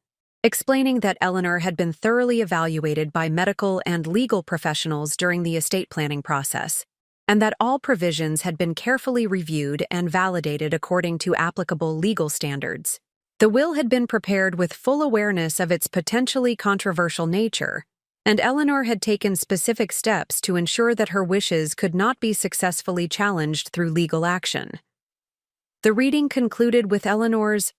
explaining that Eleanor had been thoroughly evaluated by medical and legal professionals during the estate planning process, and that all provisions had been carefully reviewed and validated according to applicable legal standards. The will had been prepared with full awareness of its potentially controversial nature, and Eleanor had taken specific steps to ensure that her wishes could not be successfully challenged through legal action. The reading concluded with Eleanor's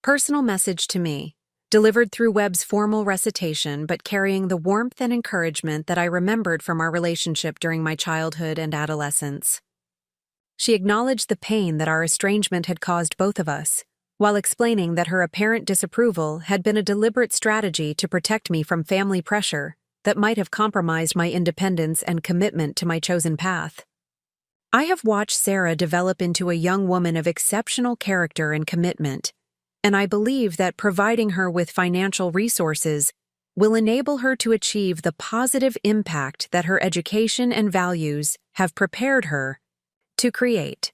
personal message to me, delivered through Webb's formal recitation but carrying the warmth and encouragement that I remembered from our relationship during my childhood and adolescence. She acknowledged the pain that our estrangement had caused both of us, while explaining that her apparent disapproval had been a deliberate strategy to protect me from family pressure that might have compromised my independence and commitment to my chosen path. I have watched Sarah develop into a young woman of exceptional character and commitment, and I believe that providing her with financial resources will enable her to achieve the positive impact that her education and values have prepared her to create.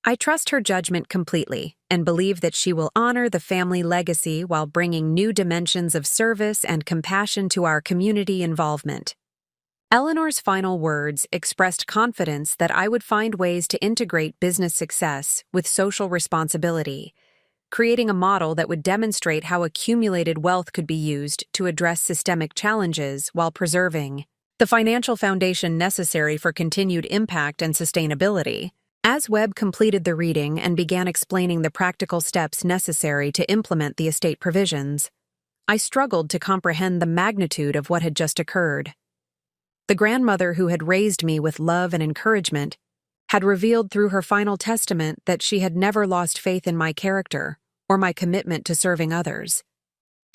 I trust her judgment completely and believe that she will honor the family legacy while bringing new dimensions of service and compassion to our community involvement. Eleanor's final words expressed confidence that I would find ways to integrate business success with social responsibility, creating a model that would demonstrate how accumulated wealth could be used to address systemic challenges while preserving the financial foundation necessary for continued impact and sustainability. As Webb completed the reading and began explaining the practical steps necessary to implement the estate provisions, I struggled to comprehend the magnitude of what had just occurred. The grandmother who had raised me with love and encouragement had revealed through her final testament that she had never lost faith in my character or my commitment to serving others,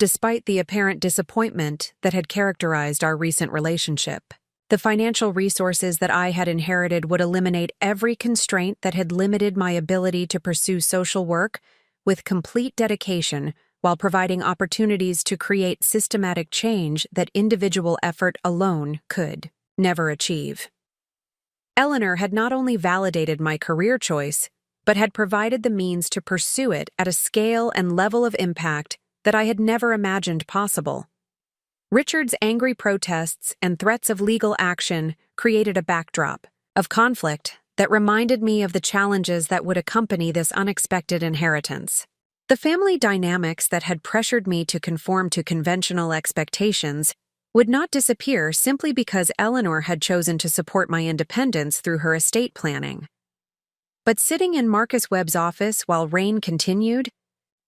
despite the apparent disappointment that had characterized our recent relationship. The financial resources that I had inherited would eliminate every constraint that had limited my ability to pursue social work with complete dedication while providing opportunities to create systematic change that individual effort alone could never achieve. Eleanor had not only validated my career choice, but had provided the means to pursue it at a scale and level of impact that I had never imagined possible. Richard's angry protests and threats of legal action created a backdrop of conflict that reminded me of the challenges that would accompany this unexpected inheritance. The family dynamics that had pressured me to conform to conventional expectations would not disappear simply because Eleanor had chosen to support my independence through her estate planning. But sitting in Marcus Webb's office while rain continued,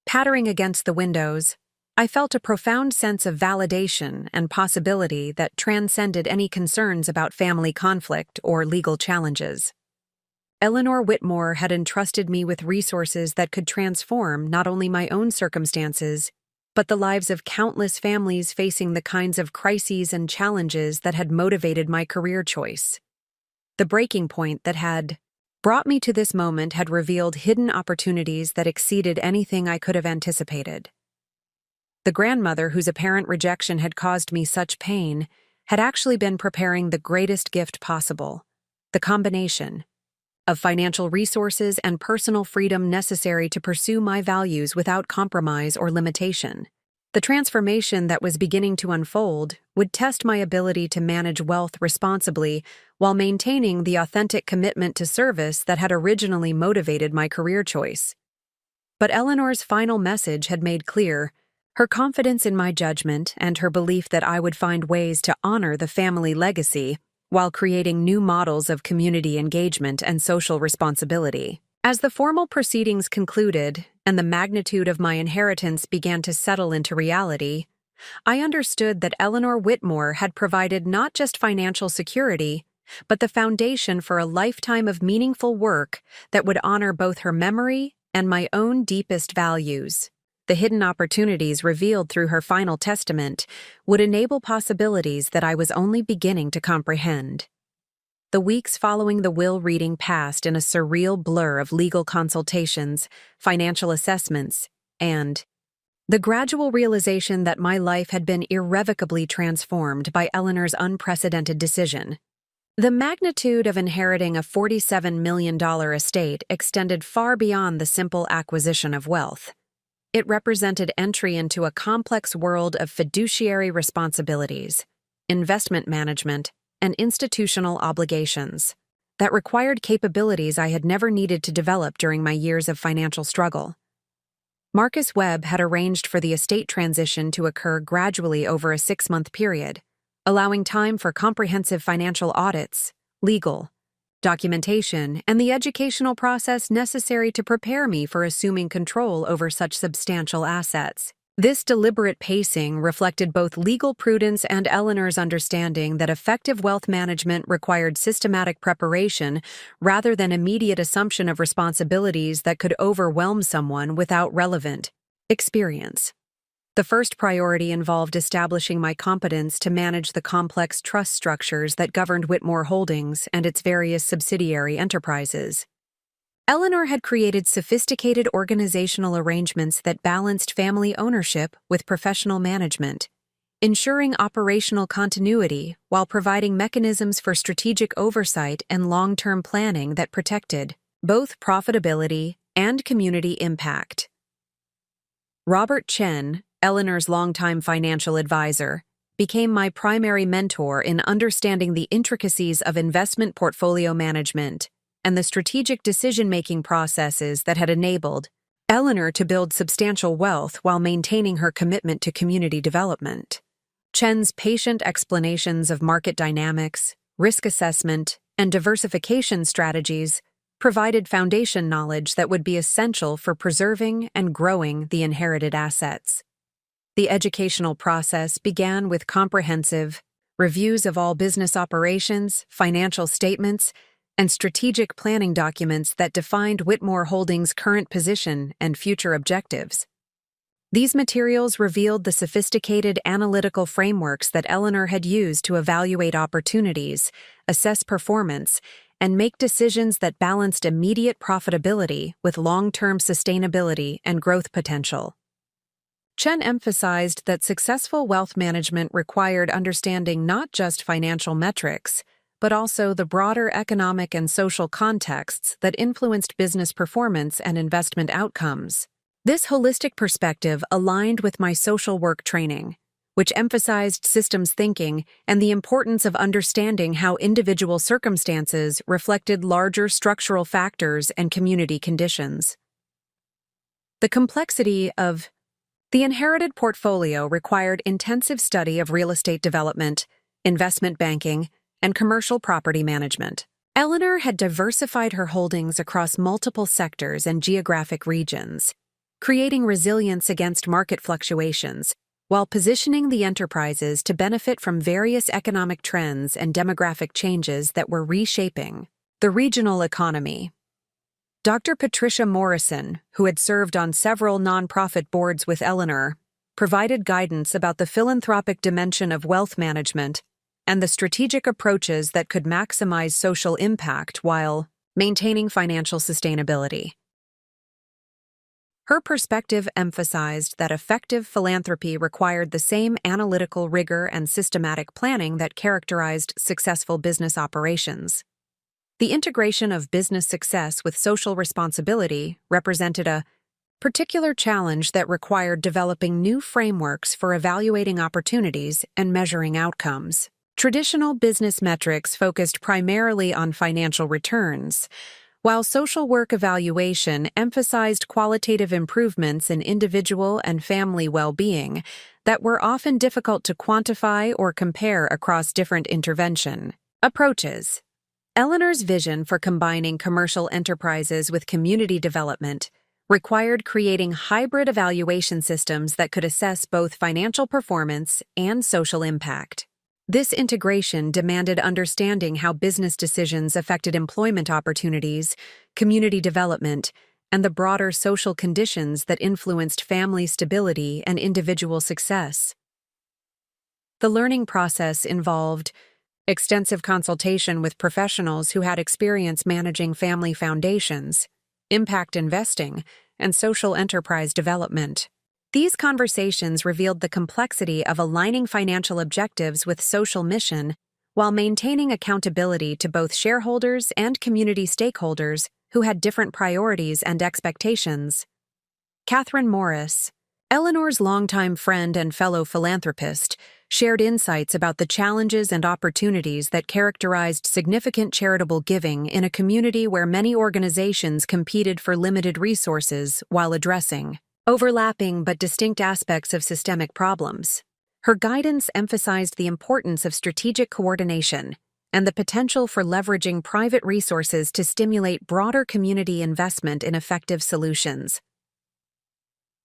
pattering against the windows, I felt a profound sense of validation and possibility that transcended any concerns about family conflict or legal challenges. Eleanor Whitmore had entrusted me with resources that could transform not only my own circumstances, but the lives of countless families facing the kinds of crises and challenges that had motivated my career choice. The breaking point that had brought me to this moment had revealed hidden opportunities that exceeded anything I could have anticipated. The grandmother whose apparent rejection had caused me such pain had actually been preparing the greatest gift possible, the combination of financial resources and personal freedom necessary to pursue my values without compromise or limitation. The transformation that was beginning to unfold would test my ability to manage wealth responsibly while maintaining the authentic commitment to service that had originally motivated my career choice. But Eleanor's final message had made clear her confidence in my judgment and her belief that I would find ways to honor the family legacy while creating new models of community engagement and social responsibility. As the formal proceedings concluded and the magnitude of my inheritance began to settle into reality, I understood that Eleanor Whitmore had provided not just financial security, but the foundation for a lifetime of meaningful work that would honor both her memory and my own deepest values. The hidden opportunities revealed through her final testament would enable possibilities that I was only beginning to comprehend. The weeks following the will reading passed in a surreal blur of legal consultations, financial assessments, and the gradual realization that my life had been irrevocably transformed by Eleanor's unprecedented decision. The magnitude of inheriting a $47 million estate extended far beyond the simple acquisition of wealth. It represented entry into a complex world of fiduciary responsibilities, investment management, and institutional obligations that required capabilities I had never needed to develop during my years of financial struggle. Marcus Webb had arranged for the estate transition to occur gradually over a 6-month period, allowing time for comprehensive financial audits, legal documentation, and the educational process necessary to prepare me for assuming control over such substantial assets. This deliberate pacing reflected both legal prudence and Eleanor's understanding that effective wealth management required systematic preparation rather than immediate assumption of responsibilities that could overwhelm someone without relevant experience. The first priority involved establishing my competence to manage the complex trust structures that governed Whitmore Holdings and its various subsidiary enterprises. Eleanor had created sophisticated organizational arrangements that balanced family ownership with professional management, ensuring operational continuity while providing mechanisms for strategic oversight and long-term planning that protected both profitability and community impact. Robert Chen, Eleanor's longtime financial advisor, became my primary mentor in understanding the intricacies of investment portfolio management and the strategic decision-making processes that had enabled Eleanor to build substantial wealth while maintaining her commitment to community development. Chen's patient explanations of market dynamics, risk assessment, and diversification strategies provided foundation knowledge that would be essential for preserving and growing the inherited assets. The educational process began with comprehensive reviews of all business operations, financial statements, and strategic planning documents that defined Whitmore Holdings' current position and future objectives. These materials revealed the sophisticated analytical frameworks that Eleanor had used to evaluate opportunities, assess performance, and make decisions that balanced immediate profitability with long-term sustainability and growth potential. Chen emphasized that successful wealth management required understanding not just financial metrics, but also the broader economic and social contexts that influenced business performance and investment outcomes. This holistic perspective aligned with my social work training, which emphasized systems thinking and the importance of understanding how individual circumstances reflected larger structural factors and community conditions. The complexity of the inherited portfolio required intensive study of real estate development, investment banking, and commercial property management. Eleanor had diversified her holdings across multiple sectors and geographic regions, creating resilience against market fluctuations, while positioning the enterprises to benefit from various economic trends and demographic changes that were reshaping the regional economy. Dr. Patricia Morrison, who had served on several nonprofit boards with Eleanor, provided guidance about the philanthropic dimension of wealth management and the strategic approaches that could maximize social impact while maintaining financial sustainability. Her perspective emphasized that effective philanthropy required the same analytical rigor and systematic planning that characterized successful business operations. The integration of business success with social responsibility represented a particular challenge that required developing new frameworks for evaluating opportunities and measuring outcomes. Traditional business metrics focused primarily on financial returns, while social work evaluation emphasized qualitative improvements in individual and family well-being that were often difficult to quantify or compare across different intervention approaches. Eleanor's vision for combining commercial enterprises with community development required creating hybrid evaluation systems that could assess both financial performance and social impact. This integration demanded understanding how business decisions affected employment opportunities, community development, and the broader social conditions that influenced family stability and individual success. The learning process involved extensive consultation with professionals who had experience managing family foundations, impact investing, and social enterprise development. These conversations revealed the complexity of aligning financial objectives with social mission while maintaining accountability to both shareholders and community stakeholders who had different priorities and expectations. Catherine Morris, Eleanor's longtime friend and fellow philanthropist, shared insights about the challenges and opportunities that characterized significant charitable giving in a community where many organizations competed for limited resources while addressing overlapping but distinct aspects of systemic problems. Her guidance emphasized the importance of strategic coordination and the potential for leveraging private resources to stimulate broader community investment in effective solutions.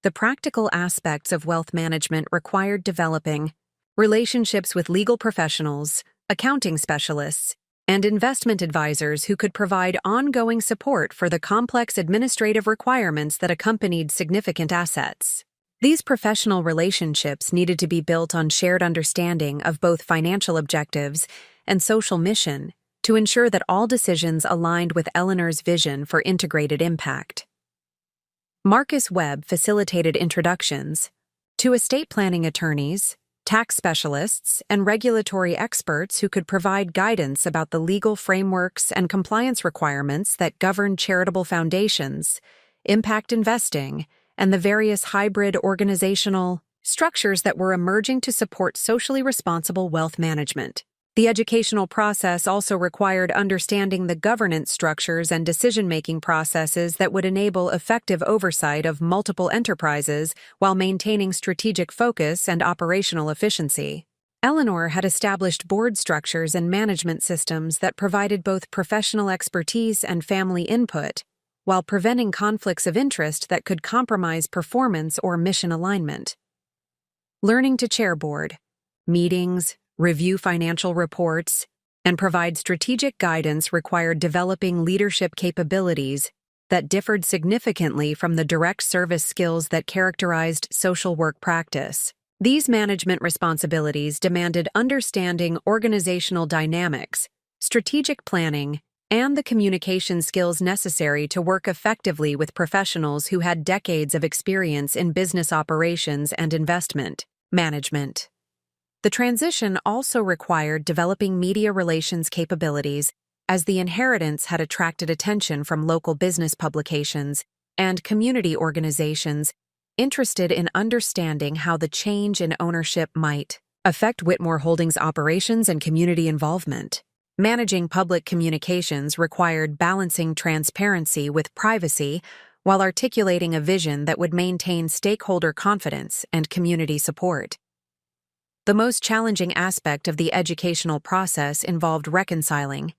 The practical aspects of wealth management required developing relationships with legal professionals, accounting specialists, and investment advisors who could provide ongoing support for the complex administrative requirements that accompanied significant assets. These professional relationships needed to be built on shared understanding of both financial objectives and social mission to ensure that all decisions aligned with Eleanor's vision for integrated impact. Marcus Webb facilitated introductions to estate planning attorneys, tax specialists, and regulatory experts who could provide guidance about the legal frameworks and compliance requirements that govern charitable foundations, impact investing, and the various hybrid organizational structures that were emerging to support socially responsible wealth management. The educational process also required understanding the governance structures and decision-making processes that would enable effective oversight of multiple enterprises while maintaining strategic focus and operational efficiency. Eleanor had established board structures and management systems that provided both professional expertise and family input, while preventing conflicts of interest that could compromise performance or mission alignment. Learning to chair board meetings, review financial reports, and provide strategic guidance required developing leadership capabilities that differed significantly from the direct service skills that characterized social work practice. These management responsibilities demanded understanding organizational dynamics, strategic planning, and the communication skills necessary to work effectively with professionals who had decades of experience in business operations and investment management. The transition also required developing media relations capabilities, as the inheritance had attracted attention from local business publications and community organizations interested in understanding how the change in ownership might affect Whitmore Holdings' operations and community involvement. Managing public communications required balancing transparency with privacy while articulating a vision that would maintain stakeholder confidence and community support. The most challenging aspect of the educational process involved reconciling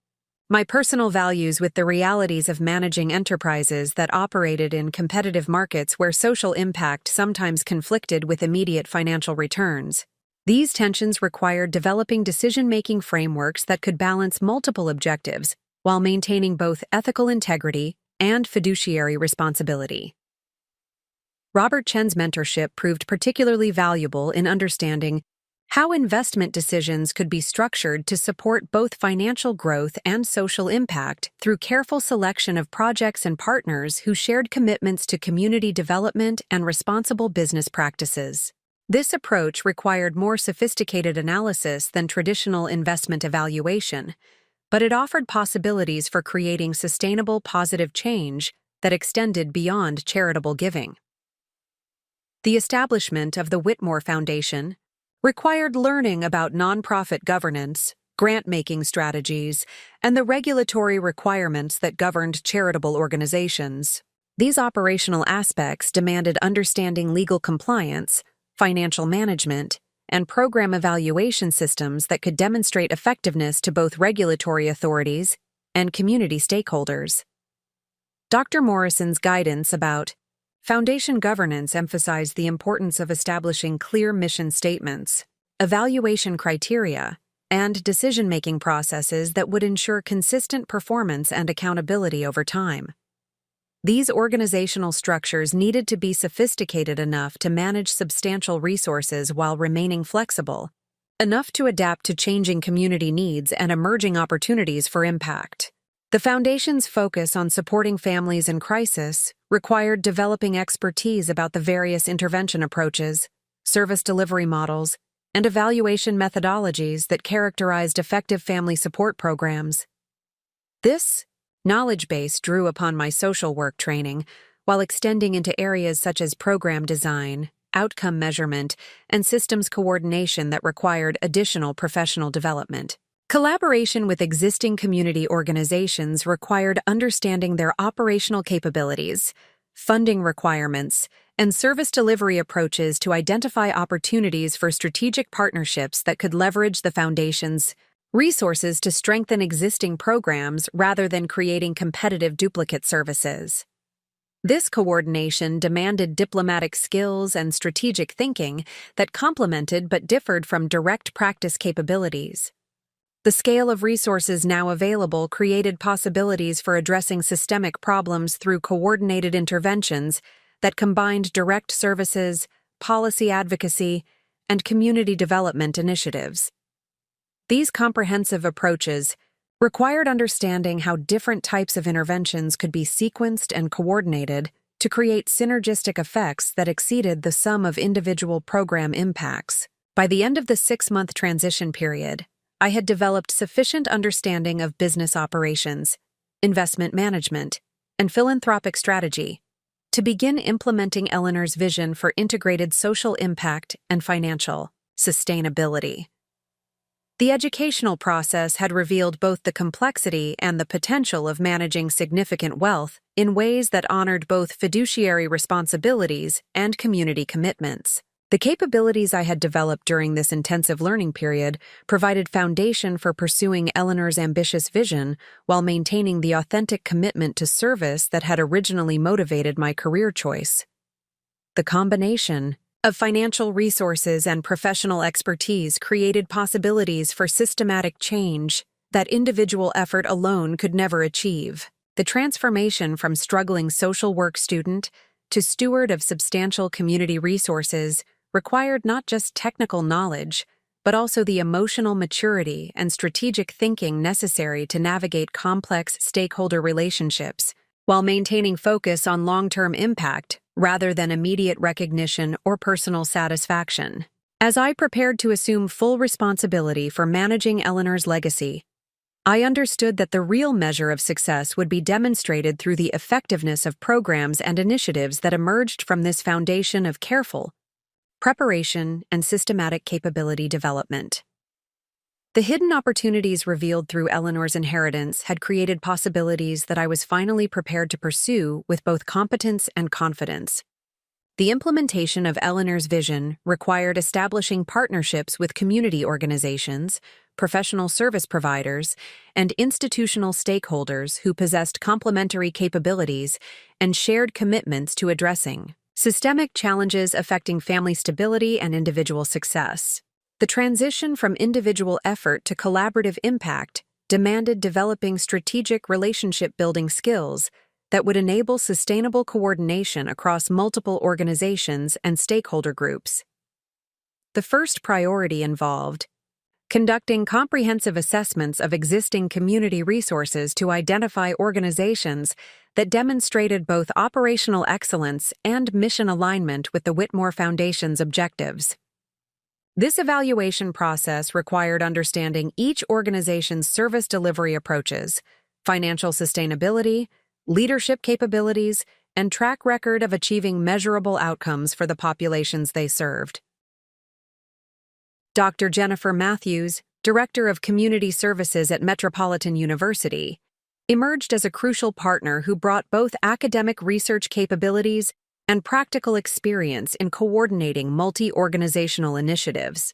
my personal values with the realities of managing enterprises that operated in competitive markets where social impact sometimes conflicted with immediate financial returns. These tensions required developing decision-making frameworks that could balance multiple objectives while maintaining both ethical integrity and fiduciary responsibility. Robert Chen's mentorship proved particularly valuable in understanding how investment decisions could be structured to support both financial growth and social impact through careful selection of projects and partners who shared commitments to community development and responsible business practices. This approach required more sophisticated analysis than traditional investment evaluation, but it offered possibilities for creating sustainable positive change that extended beyond charitable giving. The establishment of the Whitmore Foundation required learning about nonprofit governance, grant-making strategies, and the regulatory requirements that governed charitable organizations. These operational aspects demanded understanding legal compliance, financial management, and program evaluation systems that could demonstrate effectiveness to both regulatory authorities and community stakeholders. Dr. Morrison's guidance about foundation governance emphasized the importance of establishing clear mission statements, evaluation criteria, and decision-making processes that would ensure consistent performance and accountability over time. These organizational structures needed to be sophisticated enough to manage substantial resources while remaining flexible, enough to adapt to changing community needs and emerging opportunities for impact. The Foundation's focus on supporting families in crisis required developing expertise about the various intervention approaches, service delivery models, and evaluation methodologies that characterized effective family support programs. This knowledge base drew upon my social work training while extending into areas such as program design, outcome measurement, and systems coordination that required additional professional development. Collaboration with existing community organizations required understanding their operational capabilities, funding requirements, and service delivery approaches to identify opportunities for strategic partnerships that could leverage the Foundation's resources to strengthen existing programs rather than creating competitive duplicate services. This coordination demanded diplomatic skills and strategic thinking that complemented but differed from direct practice capabilities. The scale of resources now available created possibilities for addressing systemic problems through coordinated interventions that combined direct services, policy advocacy, and community development initiatives. These comprehensive approaches required understanding how different types of interventions could be sequenced and coordinated to create synergistic effects that exceeded the sum of individual program impacts. By the end of the 6-month transition period, I had developed sufficient understanding of business operations, investment management, and philanthropic strategy to begin implementing Eleanor's vision for integrated social impact and financial sustainability. The educational process had revealed both the complexity and the potential of managing significant wealth in ways that honored both fiduciary responsibilities and community commitments. The capabilities I had developed during this intensive learning period provided foundation for pursuing Eleanor's ambitious vision while maintaining the authentic commitment to service that had originally motivated my career choice. The combination of financial resources and professional expertise created possibilities for systematic change that individual effort alone could never achieve. The transformation from struggling social work student to steward of substantial community resources required not just technical knowledge, but also the emotional maturity and strategic thinking necessary to navigate complex stakeholder relationships, while maintaining focus on long-term impact rather than immediate recognition or personal satisfaction. As I prepared to assume full responsibility for managing Eleanor's legacy, I understood that the real measure of success would be demonstrated through the effectiveness of programs and initiatives that emerged from this foundation of careful preparation and systematic capability development. The hidden opportunities revealed through Eleanor's inheritance had created possibilities that I was finally prepared to pursue with both competence and confidence. The implementation of Eleanor's vision required establishing partnerships with community organizations, professional service providers, and institutional stakeholders who possessed complementary capabilities and shared commitments to addressing systemic challenges affecting family stability and individual success. The transition from individual effort to collaborative impact demanded developing strategic relationship-building skills that would enable sustainable coordination across multiple organizations and stakeholder groups. The first priority involved conducting comprehensive assessments of existing community resources to identify organizations that demonstrated both operational excellence and mission alignment with the Whitmore Foundation's objectives. This evaluation process required understanding each organization's service delivery approaches, financial sustainability, leadership capabilities, and track record of achieving measurable outcomes for the populations they served. Dr. Jennifer Matthews, Director of Community Services at Metropolitan University, emerged as a crucial partner who brought both academic research capabilities and practical experience in coordinating multi-organizational initiatives.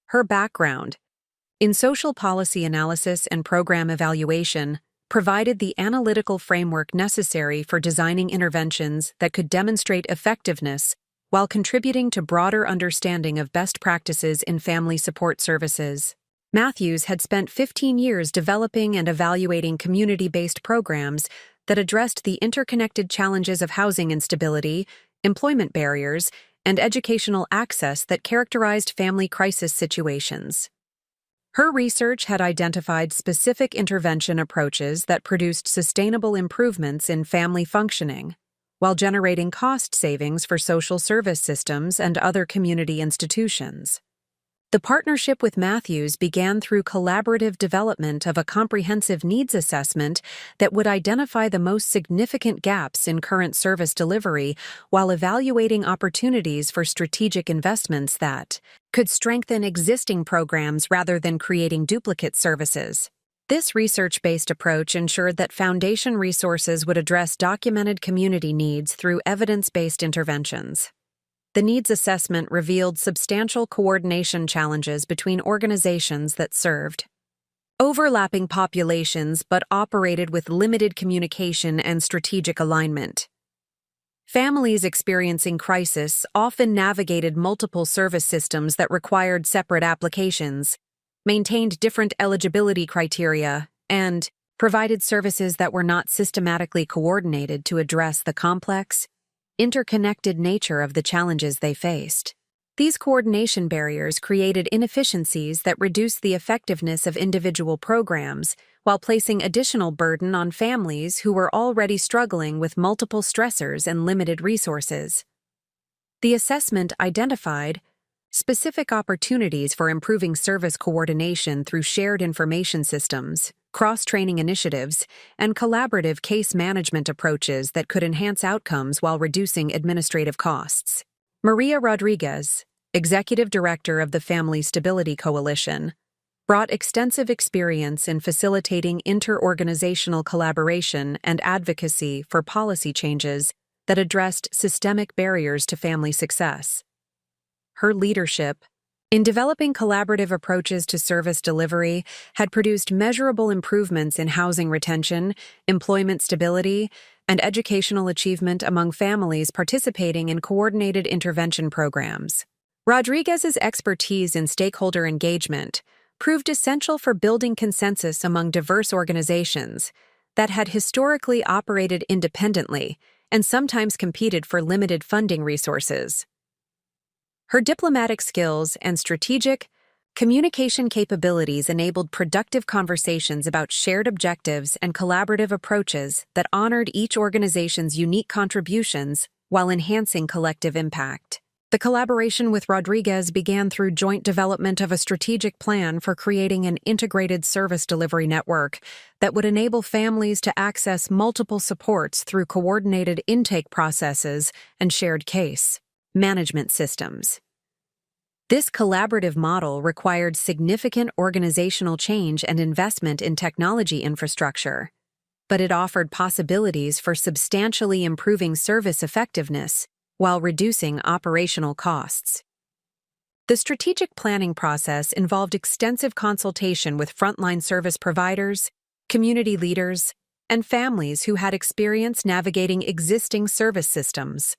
Her background in social policy analysis and program evaluation provided the analytical framework necessary for designing interventions that could demonstrate effectiveness while contributing to broader understanding of best practices in family support services. Matthews had spent 15 years developing and evaluating community-based programs that addressed the interconnected challenges of housing instability, employment barriers, and educational access that characterized family crisis situations. Her research had identified specific intervention approaches that produced sustainable improvements in family functioning, while generating cost savings for social service systems and other community institutions. The partnership with Matthews began through collaborative development of a comprehensive needs assessment that would identify the most significant gaps in current service delivery while evaluating opportunities for strategic investments that could strengthen existing programs rather than creating duplicate services. This research-based approach ensured that foundation resources would address documented community needs through evidence-based interventions. The needs assessment revealed substantial coordination challenges between organizations that served overlapping populations but operated with limited communication and strategic alignment. Families experiencing crisis often navigated multiple service systems that required separate applications, maintained different eligibility criteria, and provided services that were not systematically coordinated to address the complex, interconnected nature of the challenges they faced. These coordination barriers created inefficiencies that reduced the effectiveness of individual programs while placing additional burden on families who were already struggling with multiple stressors and limited resources. The assessment identified specific opportunities for improving service coordination through shared information systems, cross-training initiatives, and collaborative case management approaches that could enhance outcomes while reducing administrative costs. Maria Rodriguez, Executive Director of the Family Stability Coalition, brought extensive experience in facilitating inter-organizational collaboration and advocacy for policy changes that addressed systemic barriers to family success. Her leadership in developing collaborative approaches to service delivery had produced measurable improvements in housing retention, employment stability, and educational achievement among families participating in coordinated intervention programs. Rodriguez's expertise in stakeholder engagement proved essential for building consensus among diverse organizations that had historically operated independently and sometimes competed for limited funding resources. Her diplomatic skills and strategic, Communication capabilities enabled productive conversations about shared objectives and collaborative approaches that honored each organization's unique contributions while enhancing collective impact. The collaboration with Rodriguez began through joint development of a strategic plan for creating an integrated service delivery network that would enable families to access multiple supports through coordinated intake processes and shared case management systems. This collaborative model required significant organizational change and investment in technology infrastructure, but it offered possibilities for substantially improving service effectiveness while reducing operational costs. The strategic planning process involved extensive consultation with frontline service providers, community leaders, and families who had experience navigating existing service systems.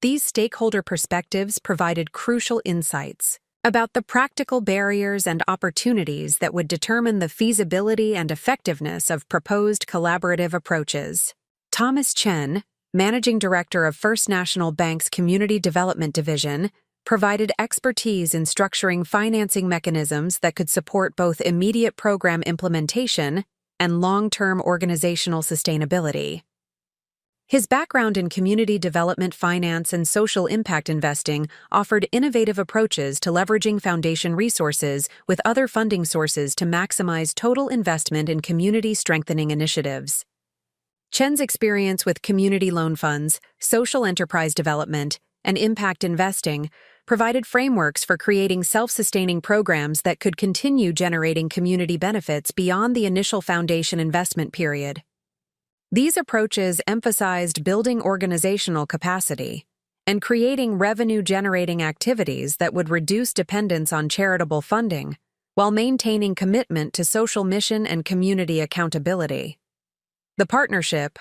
These stakeholder perspectives provided crucial insights about the practical barriers and opportunities that would determine the feasibility and effectiveness of proposed collaborative approaches. Thomas Chen, Managing Director of First National Bank's Community Development Division, provided expertise in structuring financing mechanisms that could support both immediate program implementation and long-term organizational sustainability. His background in community development finance and social impact investing offered innovative approaches to leveraging foundation resources with other funding sources to maximize total investment in community-strengthening initiatives. Chen's experience with community loan funds, social enterprise development, and impact investing provided frameworks for creating self-sustaining programs that could continue generating community benefits beyond the initial foundation investment period. These approaches emphasized building organizational capacity and creating revenue-generating activities that would reduce dependence on charitable funding while maintaining commitment to social mission and community accountability. The partnership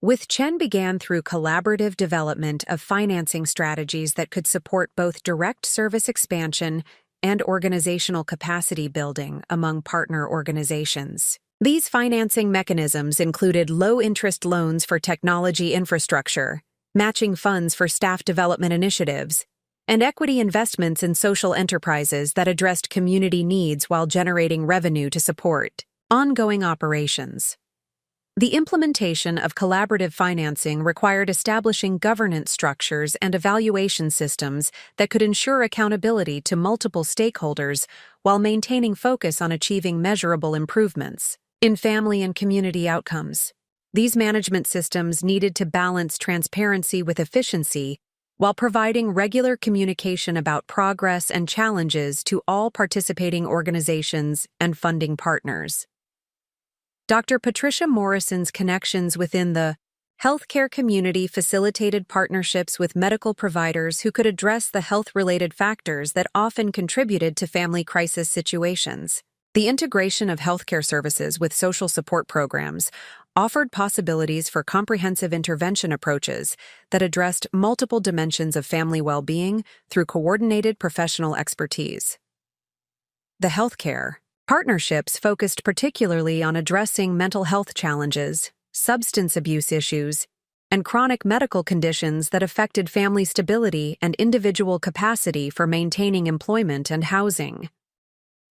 with Chen began through collaborative development of financing strategies that could support both direct service expansion and organizational capacity building among partner organizations. These financing mechanisms included low-interest loans for technology infrastructure, matching funds for staff development initiatives, and equity investments in social enterprises that addressed community needs while generating revenue to support ongoing operations. The implementation of collaborative financing required establishing governance structures and evaluation systems that could ensure accountability to multiple stakeholders while maintaining focus on achieving measurable improvements in family and community outcomes. These management systems needed to balance transparency with efficiency while providing regular communication about progress and challenges to all participating organizations and funding partners. Dr. Patricia Morrison's connections within the healthcare community facilitated partnerships with medical providers who could address the health-related factors that often contributed to family crisis situations. The integration of healthcare services with social support programs offered possibilities for comprehensive intervention approaches that addressed multiple dimensions of family well-being through coordinated professional expertise. The healthcare partnerships focused particularly on addressing mental health challenges, substance abuse issues, and chronic medical conditions that affected family stability and individual capacity for maintaining employment and housing.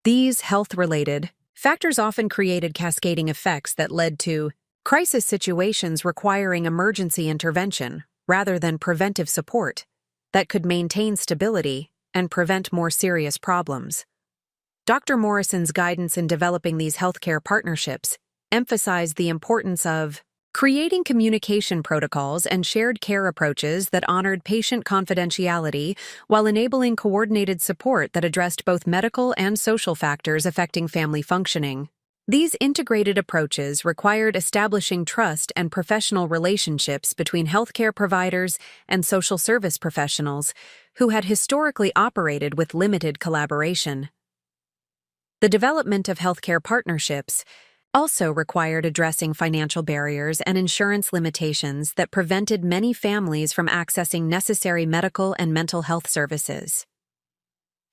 These health-related factors often created cascading effects that led to crisis situations requiring emergency intervention rather than preventive support that could maintain stability and prevent more serious problems. Dr. Morrison's guidance in developing these healthcare partnerships emphasized the importance of creating communication protocols and shared care approaches that honored patient confidentiality while enabling coordinated support that addressed both medical and social factors affecting family functioning. These integrated approaches required establishing trust and professional relationships between healthcare providers and social service professionals who had historically operated with limited collaboration. The development of healthcare partnerships also required addressing financial barriers and insurance limitations that prevented many families from accessing necessary medical and mental health services.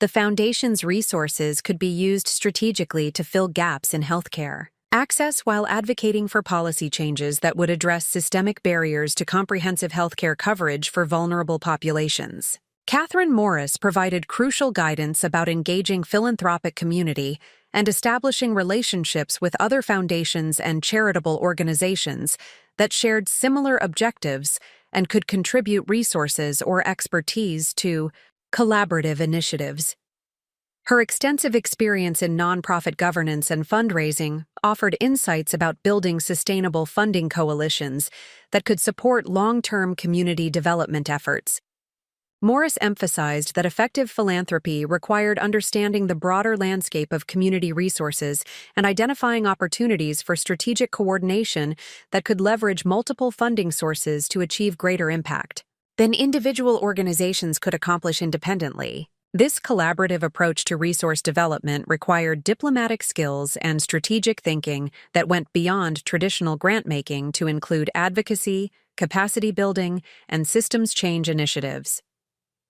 The Foundation's resources could be used strategically to fill gaps in healthcare access while advocating for policy changes that would address systemic barriers to comprehensive healthcare coverage for vulnerable populations. Catherine Morris provided crucial guidance about engaging philanthropic community and establishing relationships with other foundations and charitable organizations that shared similar objectives and could contribute resources or expertise to collaborative initiatives. Her extensive experience in nonprofit governance and fundraising offered insights about building sustainable funding coalitions that could support long-term community development efforts. Morris emphasized that effective philanthropy required understanding the broader landscape of community resources and identifying opportunities for strategic coordination that could leverage multiple funding sources to achieve greater impact than individual organizations could accomplish independently. This collaborative approach to resource development required diplomatic skills and strategic thinking that went beyond traditional grant-making to include advocacy, capacity building, and systems change initiatives.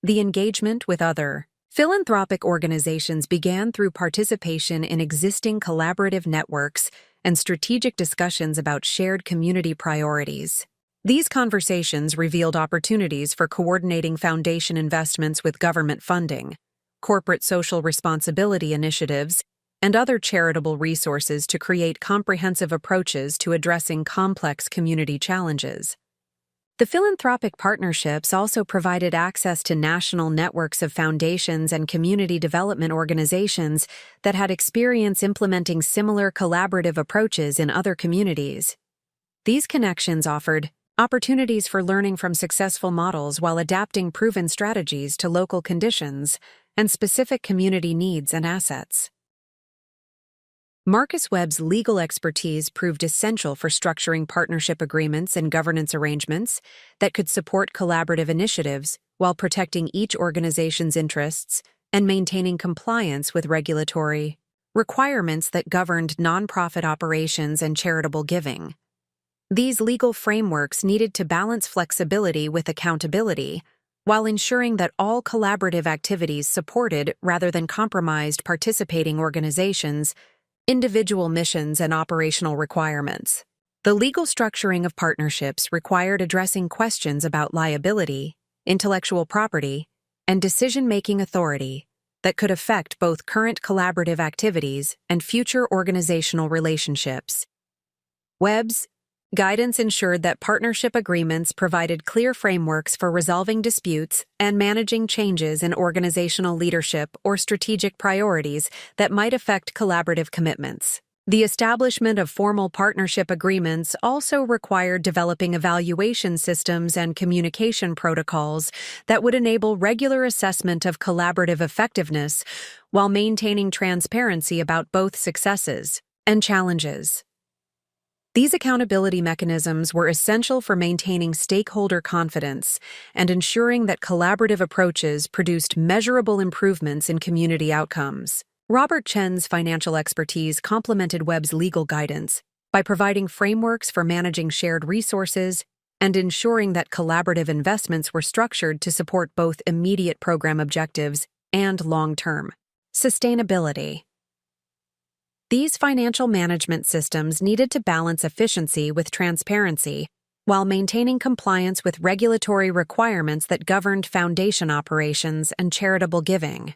The engagement with other philanthropic organizations began through participation in existing collaborative networks and strategic discussions about shared community priorities. These conversations revealed opportunities for coordinating foundation investments with government funding, corporate social responsibility initiatives, and other charitable resources to create comprehensive approaches to addressing complex community challenges. The philanthropic partnerships also provided access to national networks of foundations and community development organizations that had experience implementing similar collaborative approaches in other communities. These connections offered opportunities for learning from successful models while adapting proven strategies to local conditions and specific community needs and assets. Marcus Webb's legal expertise proved essential for structuring partnership agreements and governance arrangements that could support collaborative initiatives while protecting each organization's interests and maintaining compliance with regulatory requirements that governed nonprofit operations and charitable giving. These legal frameworks needed to balance flexibility with accountability, while ensuring that all collaborative activities supported rather than compromised participating organizations' individual missions and operational requirements. The legal structuring of partnerships required addressing questions about liability, intellectual property, and decision-making authority that could affect both current collaborative activities and future organizational relationships. Webb's guidance ensured that partnership agreements provided clear frameworks for resolving disputes and managing changes in organizational leadership or strategic priorities that might affect collaborative commitments. The establishment of formal partnership agreements also required developing evaluation systems and communication protocols that would enable regular assessment of collaborative effectiveness while maintaining transparency about both successes and challenges. These accountability mechanisms were essential for maintaining stakeholder confidence and ensuring that collaborative approaches produced measurable improvements in community outcomes. Robert Chen's financial expertise complemented Webb's legal guidance by providing frameworks for managing shared resources and ensuring that collaborative investments were structured to support both immediate program objectives and long-term sustainability. These financial management systems needed to balance efficiency with transparency while maintaining compliance with regulatory requirements that governed foundation operations and charitable giving.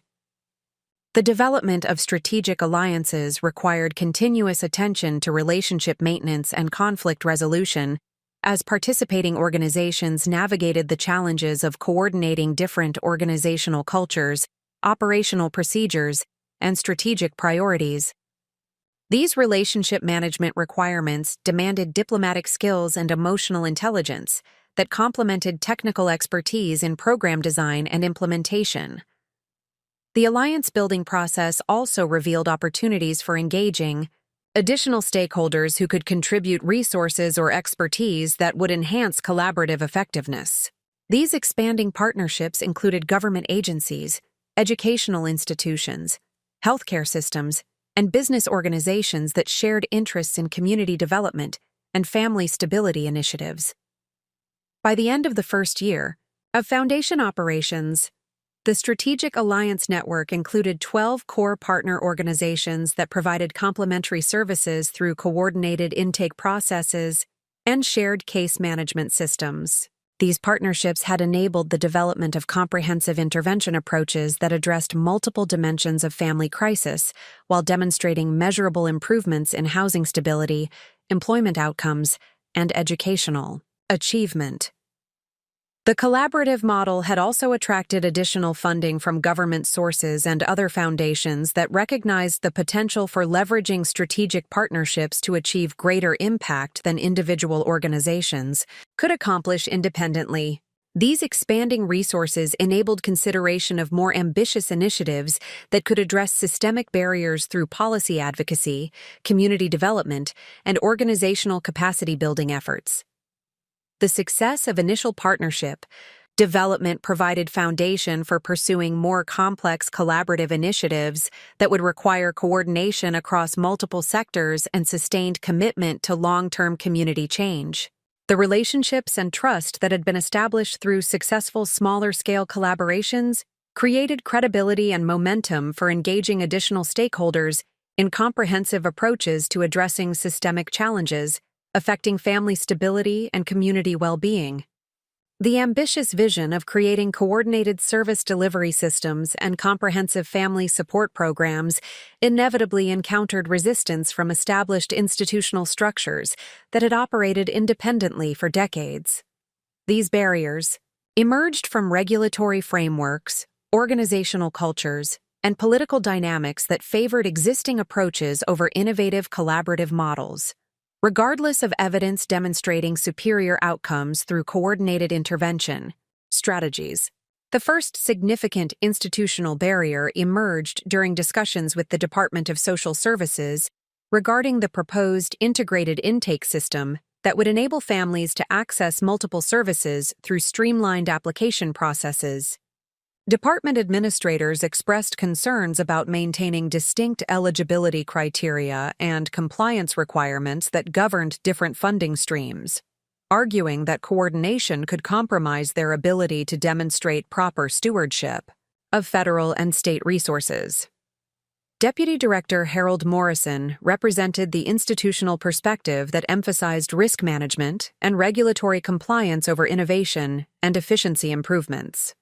The development of strategic alliances required continuous attention to relationship maintenance and conflict resolution as participating organizations navigated the challenges of coordinating different organizational cultures, operational procedures, and strategic priorities. These relationship management requirements demanded diplomatic skills and emotional intelligence that complemented technical expertise in program design and implementation. The alliance-building process also revealed opportunities for engaging additional stakeholders who could contribute resources or expertise that would enhance collaborative effectiveness. These expanding partnerships included government agencies, educational institutions, healthcare systems, and business organizations that shared interests in community development and family stability initiatives. By the end of the first year of foundation operations, the Strategic Alliance Network included 12 core partner organizations that provided complementary services through coordinated intake processes and shared case management systems. These partnerships had enabled the development of comprehensive intervention approaches that addressed multiple dimensions of family crisis while demonstrating measurable improvements in housing stability, employment outcomes, and educational achievement. The collaborative model had also attracted additional funding from government sources and other foundations that recognized the potential for leveraging strategic partnerships to achieve greater impact than individual organizations could accomplish independently. These expanding resources enabled consideration of more ambitious initiatives that could address systemic barriers through policy advocacy, community development, and organizational capacity building efforts. The success of initial partnership development provided foundation for pursuing more complex collaborative initiatives that would require coordination across multiple sectors and sustained commitment to long-term community change. The relationships and trust that had been established through successful smaller-scale collaborations created credibility and momentum for engaging additional stakeholders in comprehensive approaches to addressing systemic challenges affecting family stability and community well-being. The ambitious vision of creating coordinated service delivery systems and comprehensive family support programs inevitably encountered resistance from established institutional structures that had operated independently for decades. These barriers emerged from regulatory frameworks, organizational cultures, and political dynamics that favored existing approaches over innovative collaborative models. Regardless of evidence demonstrating superior outcomes through coordinated intervention strategies, the first significant institutional barrier emerged during discussions with the Department of Social Services regarding the proposed integrated intake system that would enable families to access multiple services through streamlined application processes. Department administrators expressed concerns about maintaining distinct eligibility criteria and compliance requirements that governed different funding streams, arguing that coordination could compromise their ability to demonstrate proper stewardship of federal and state resources. Deputy Director Harold Morrison represented the institutional perspective that emphasized risk management and regulatory compliance over innovation and efficiency improvements.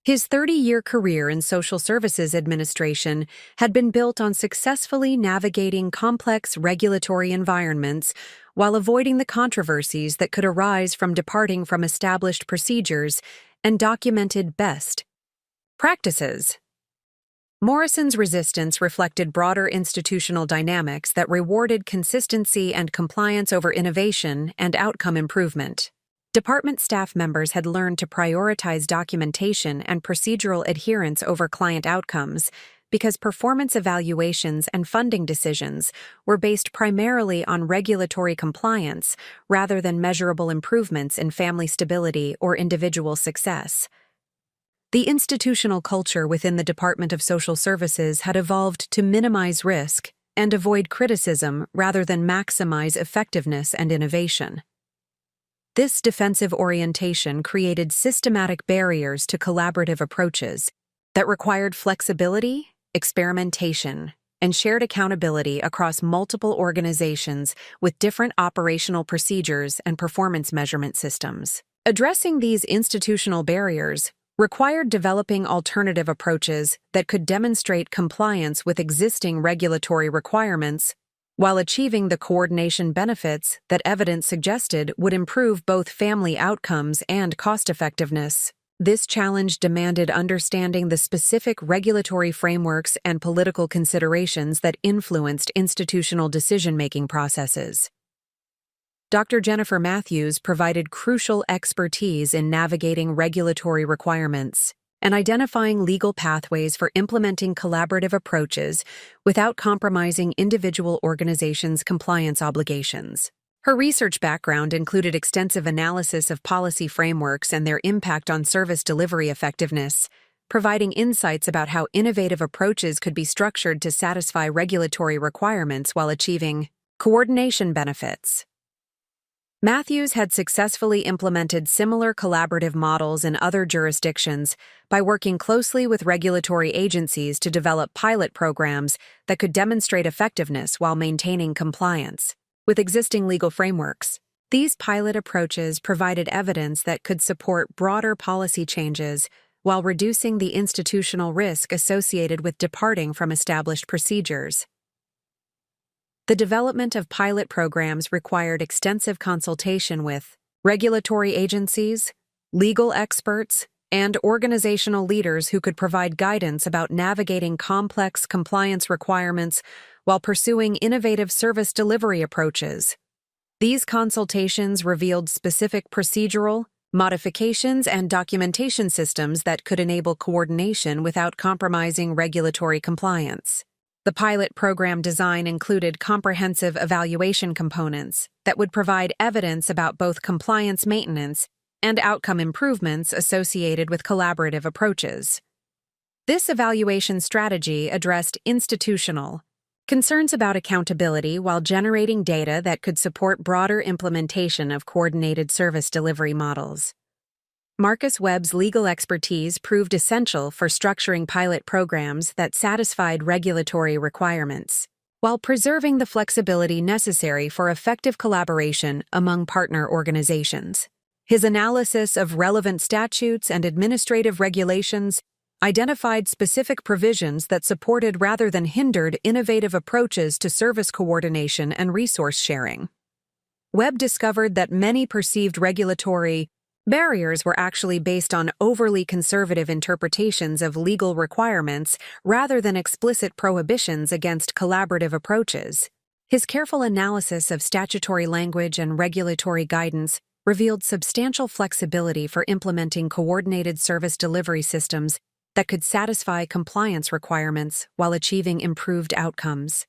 His 30-year career in social services administration had been built on successfully navigating complex regulatory environments while avoiding the controversies that could arise from departing from established procedures and documented best practices. Morrison's resistance reflected broader institutional dynamics that rewarded consistency and compliance over innovation and outcome improvement. Department staff members had learned to prioritize documentation and procedural adherence over client outcomes because performance evaluations and funding decisions were based primarily on regulatory compliance rather than measurable improvements in family stability or individual success. The institutional culture within the Department of Social Services had evolved to minimize risk and avoid criticism rather than maximize effectiveness and innovation. This defensive orientation created systematic barriers to collaborative approaches that required flexibility, experimentation, and shared accountability across multiple organizations with different operational procedures and performance measurement systems. Addressing these institutional barriers required developing alternative approaches that could demonstrate compliance with existing regulatory requirements while achieving the coordination benefits that evidence suggested would improve both family outcomes and cost-effectiveness. This challenge demanded understanding the specific regulatory frameworks and political considerations that influenced institutional decision-making processes. Dr. Jennifer Matthews provided crucial expertise in navigating regulatory requirements and identifying legal pathways for implementing collaborative approaches without compromising individual organizations' compliance obligations. Her research background included extensive analysis of policy frameworks and their impact on service delivery effectiveness, providing insights about how innovative approaches could be structured to satisfy regulatory requirements while achieving coordination benefits. Matthews had successfully implemented similar collaborative models in other jurisdictions by working closely with regulatory agencies to develop pilot programs that could demonstrate effectiveness while maintaining compliance with existing legal frameworks. These pilot approaches provided evidence that could support broader policy changes while reducing the institutional risk associated with departing from established procedures. The development of pilot programs required extensive consultation with regulatory agencies, legal experts, and organizational leaders who could provide guidance about navigating complex compliance requirements while pursuing innovative service delivery approaches. These consultations revealed specific procedural, modifications, and documentation systems that could enable coordination without compromising regulatory compliance. The pilot program design included comprehensive evaluation components that would provide evidence about both compliance maintenance and outcome improvements associated with collaborative approaches. This evaluation strategy addressed institutional concerns about accountability while generating data that could support broader implementation of coordinated service delivery models. Marcus Webb's legal expertise proved essential for structuring pilot programs that satisfied regulatory requirements, while preserving the flexibility necessary for effective collaboration among partner organizations. His analysis of relevant statutes and administrative regulations identified specific provisions that supported rather than hindered innovative approaches to service coordination and resource sharing. Webb discovered that many perceived regulatory barriers were actually based on overly conservative interpretations of legal requirements rather than explicit prohibitions against collaborative approaches. His careful analysis of statutory language and regulatory guidance revealed substantial flexibility for implementing coordinated service delivery systems that could satisfy compliance requirements while achieving improved outcomes.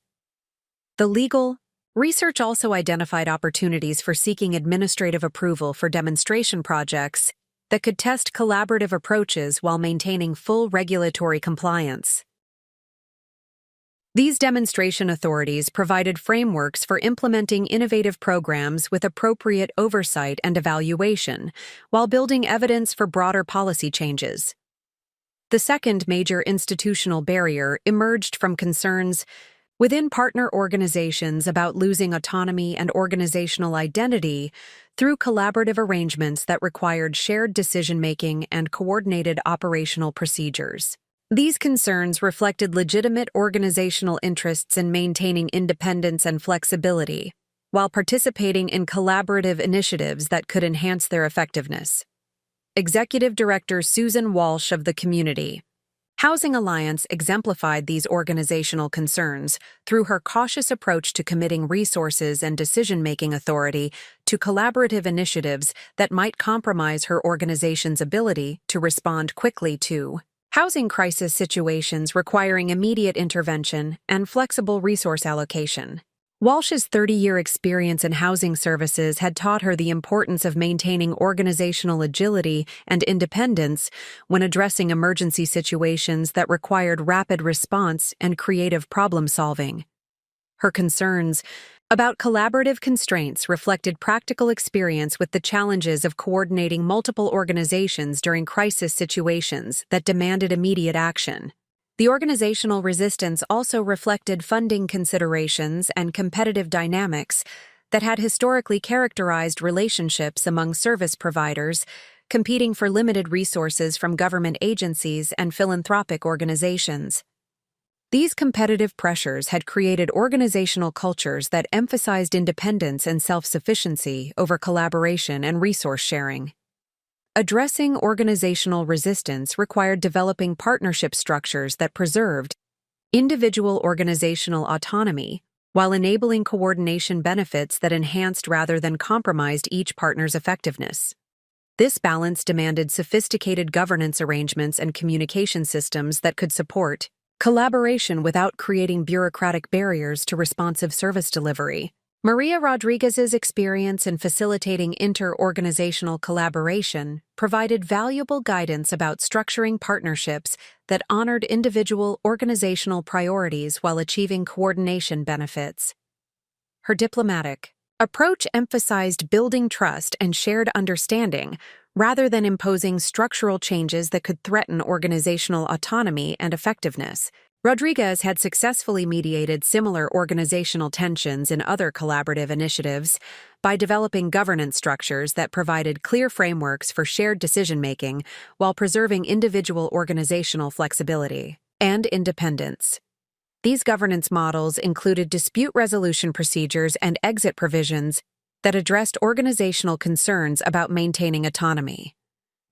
The legal research also identified opportunities for seeking administrative approval for demonstration projects that could test collaborative approaches while maintaining full regulatory compliance. These demonstration authorities provided frameworks for implementing innovative programs with appropriate oversight and evaluation, while building evidence for broader policy changes. The second major institutional barrier emerged from concerns within partner organizations about losing autonomy and organizational identity through collaborative arrangements that required shared decision-making and coordinated operational procedures. These concerns reflected legitimate organizational interests in maintaining independence and flexibility, while participating in collaborative initiatives that could enhance their effectiveness. Executive Director Susan Walsh of the Community Housing Alliance exemplified these organizational concerns through her cautious approach to committing resources and decision-making authority to collaborative initiatives that might compromise her organization's ability to respond quickly to housing crisis situations requiring immediate intervention and flexible resource allocation. Walsh's 30-year experience in housing services had taught her the importance of maintaining organizational agility and independence when addressing emergency situations that required rapid response and creative problem-solving. Her concerns about collaborative constraints reflected practical experience with the challenges of coordinating multiple organizations during crisis situations that demanded immediate action. The organizational resistance also reflected funding considerations and competitive dynamics that had historically characterized relationships among service providers, competing for limited resources from government agencies and philanthropic organizations. These competitive pressures had created organizational cultures that emphasized independence and self-sufficiency over collaboration and resource sharing. Addressing organizational resistance required developing partnership structures that preserved individual organizational autonomy while enabling coordination benefits that enhanced rather than compromised each partner's effectiveness. This balance demanded sophisticated governance arrangements and communication systems that could support collaboration without creating bureaucratic barriers to responsive service delivery. Maria Rodriguez's experience in facilitating inter-organizational collaboration provided valuable guidance about structuring partnerships that honored individual organizational priorities while achieving coordination benefits. Her diplomatic approach emphasized building trust and shared understanding rather than imposing structural changes that could threaten organizational autonomy and effectiveness. Rodriguez had successfully mediated similar organizational tensions in other collaborative initiatives by developing governance structures that provided clear frameworks for shared decision-making while preserving individual organizational flexibility and independence. These governance models included dispute resolution procedures and exit provisions that addressed organizational concerns about maintaining autonomy.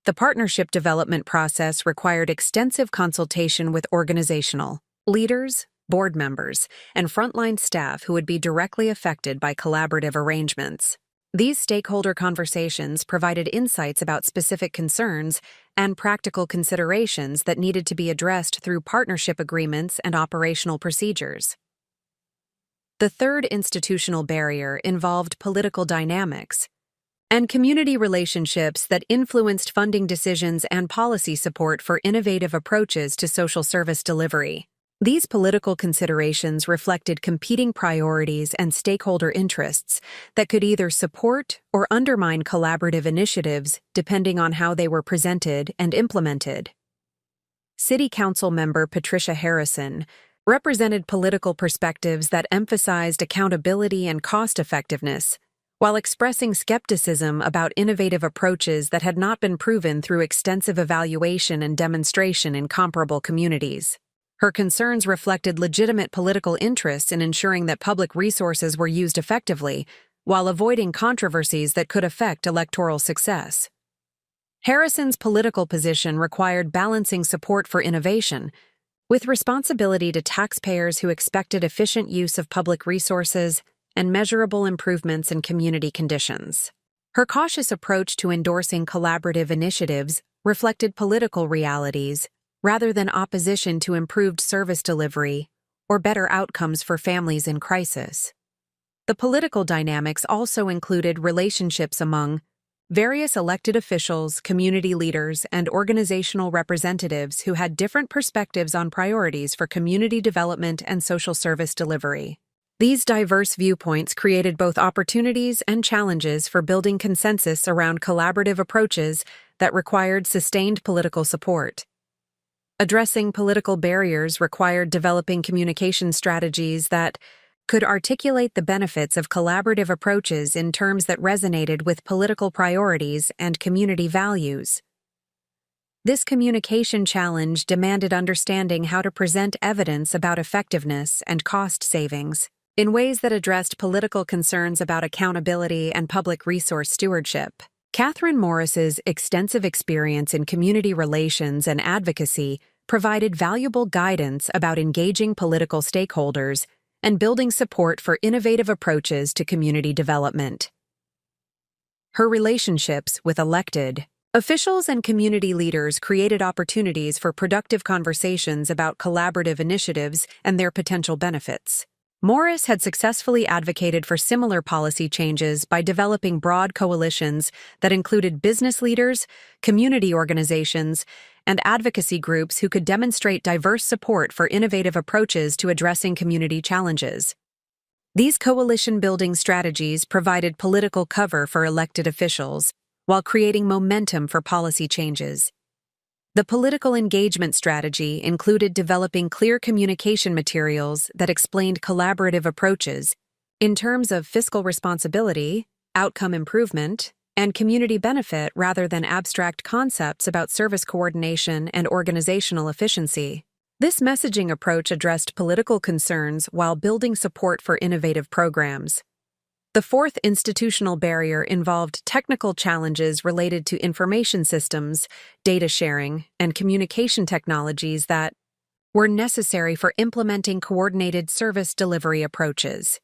The partnership development process required extensive consultation with organizational leaders, board members, and frontline staff who would be directly affected by collaborative arrangements. These stakeholder conversations provided insights about specific concerns and practical considerations that needed to be addressed through partnership agreements and operational procedures. The third institutional barrier involved political dynamics and community relationships that influenced funding decisions and policy support for innovative approaches to social service delivery. These political considerations reflected competing priorities and stakeholder interests that could either support or undermine collaborative initiatives depending on how they were presented and implemented. City Council member Patricia Harrison represented political perspectives that emphasized accountability and cost-effectiveness, while expressing skepticism about innovative approaches that had not been proven through extensive evaluation and demonstration in comparable communities. Her concerns reflected legitimate political interests in ensuring that public resources were used effectively, while avoiding controversies that could affect electoral success. Harrison's political position required balancing support for innovation with responsibility to taxpayers who expected efficient use of public resources and measurable improvements in community conditions. Her cautious approach to endorsing collaborative initiatives reflected political realities rather than opposition to improved service delivery or better outcomes for families in crisis. The political dynamics also included relationships among various elected officials, community leaders, and organizational representatives who had different perspectives on priorities for community development and social service delivery. These diverse viewpoints created both opportunities and challenges for building consensus around collaborative approaches that required sustained political support. Addressing political barriers required developing communication strategies that could articulate the benefits of collaborative approaches in terms that resonated with political priorities and community values. This communication challenge demanded understanding how to present evidence about effectiveness and cost savings in ways that addressed political concerns about accountability and public resource stewardship. Catherine Morris's extensive experience in community relations and advocacy provided valuable guidance about engaging political stakeholders and building support for innovative approaches to community development. Her relationships with elected officials and community leaders created opportunities for productive conversations about collaborative initiatives and their potential benefits. Morris had successfully advocated for similar policy changes by developing broad coalitions that included business leaders, community organizations, and advocacy groups who could demonstrate diverse support for innovative approaches to addressing community challenges. These coalition-building strategies provided political cover for elected officials while creating momentum for policy changes. The political engagement strategy included developing clear communication materials that explained collaborative approaches in terms of fiscal responsibility, outcome improvement, and community benefit rather than abstract concepts about service coordination and organizational efficiency. This messaging approach addressed political concerns while building support for innovative programs. The fourth institutional barrier involved technical challenges related to information systems, data sharing, and communication technologies that were necessary for implementing coordinated service delivery approaches.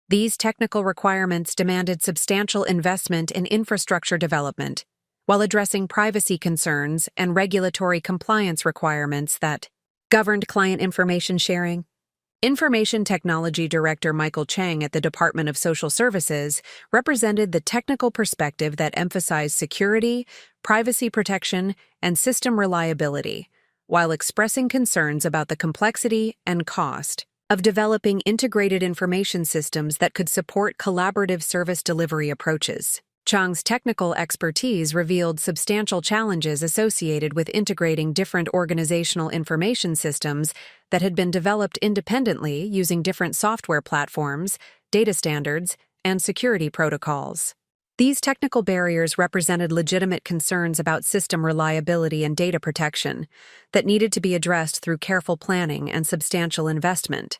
These technical requirements demanded substantial investment in infrastructure development, while addressing privacy concerns and regulatory compliance requirements that governed client information sharing. Information Technology Director Michael Chang at the Department of Social Services represented the technical perspective that emphasized security, privacy protection, and system reliability, while expressing concerns about the complexity and cost of developing integrated information systems that could support collaborative service delivery approaches. Chang's technical expertise revealed substantial challenges associated with integrating different organizational information systems that had been developed independently using different software platforms, data standards, and security protocols. These technical barriers represented legitimate concerns about system reliability and data protection that needed to be addressed through careful planning and substantial investment.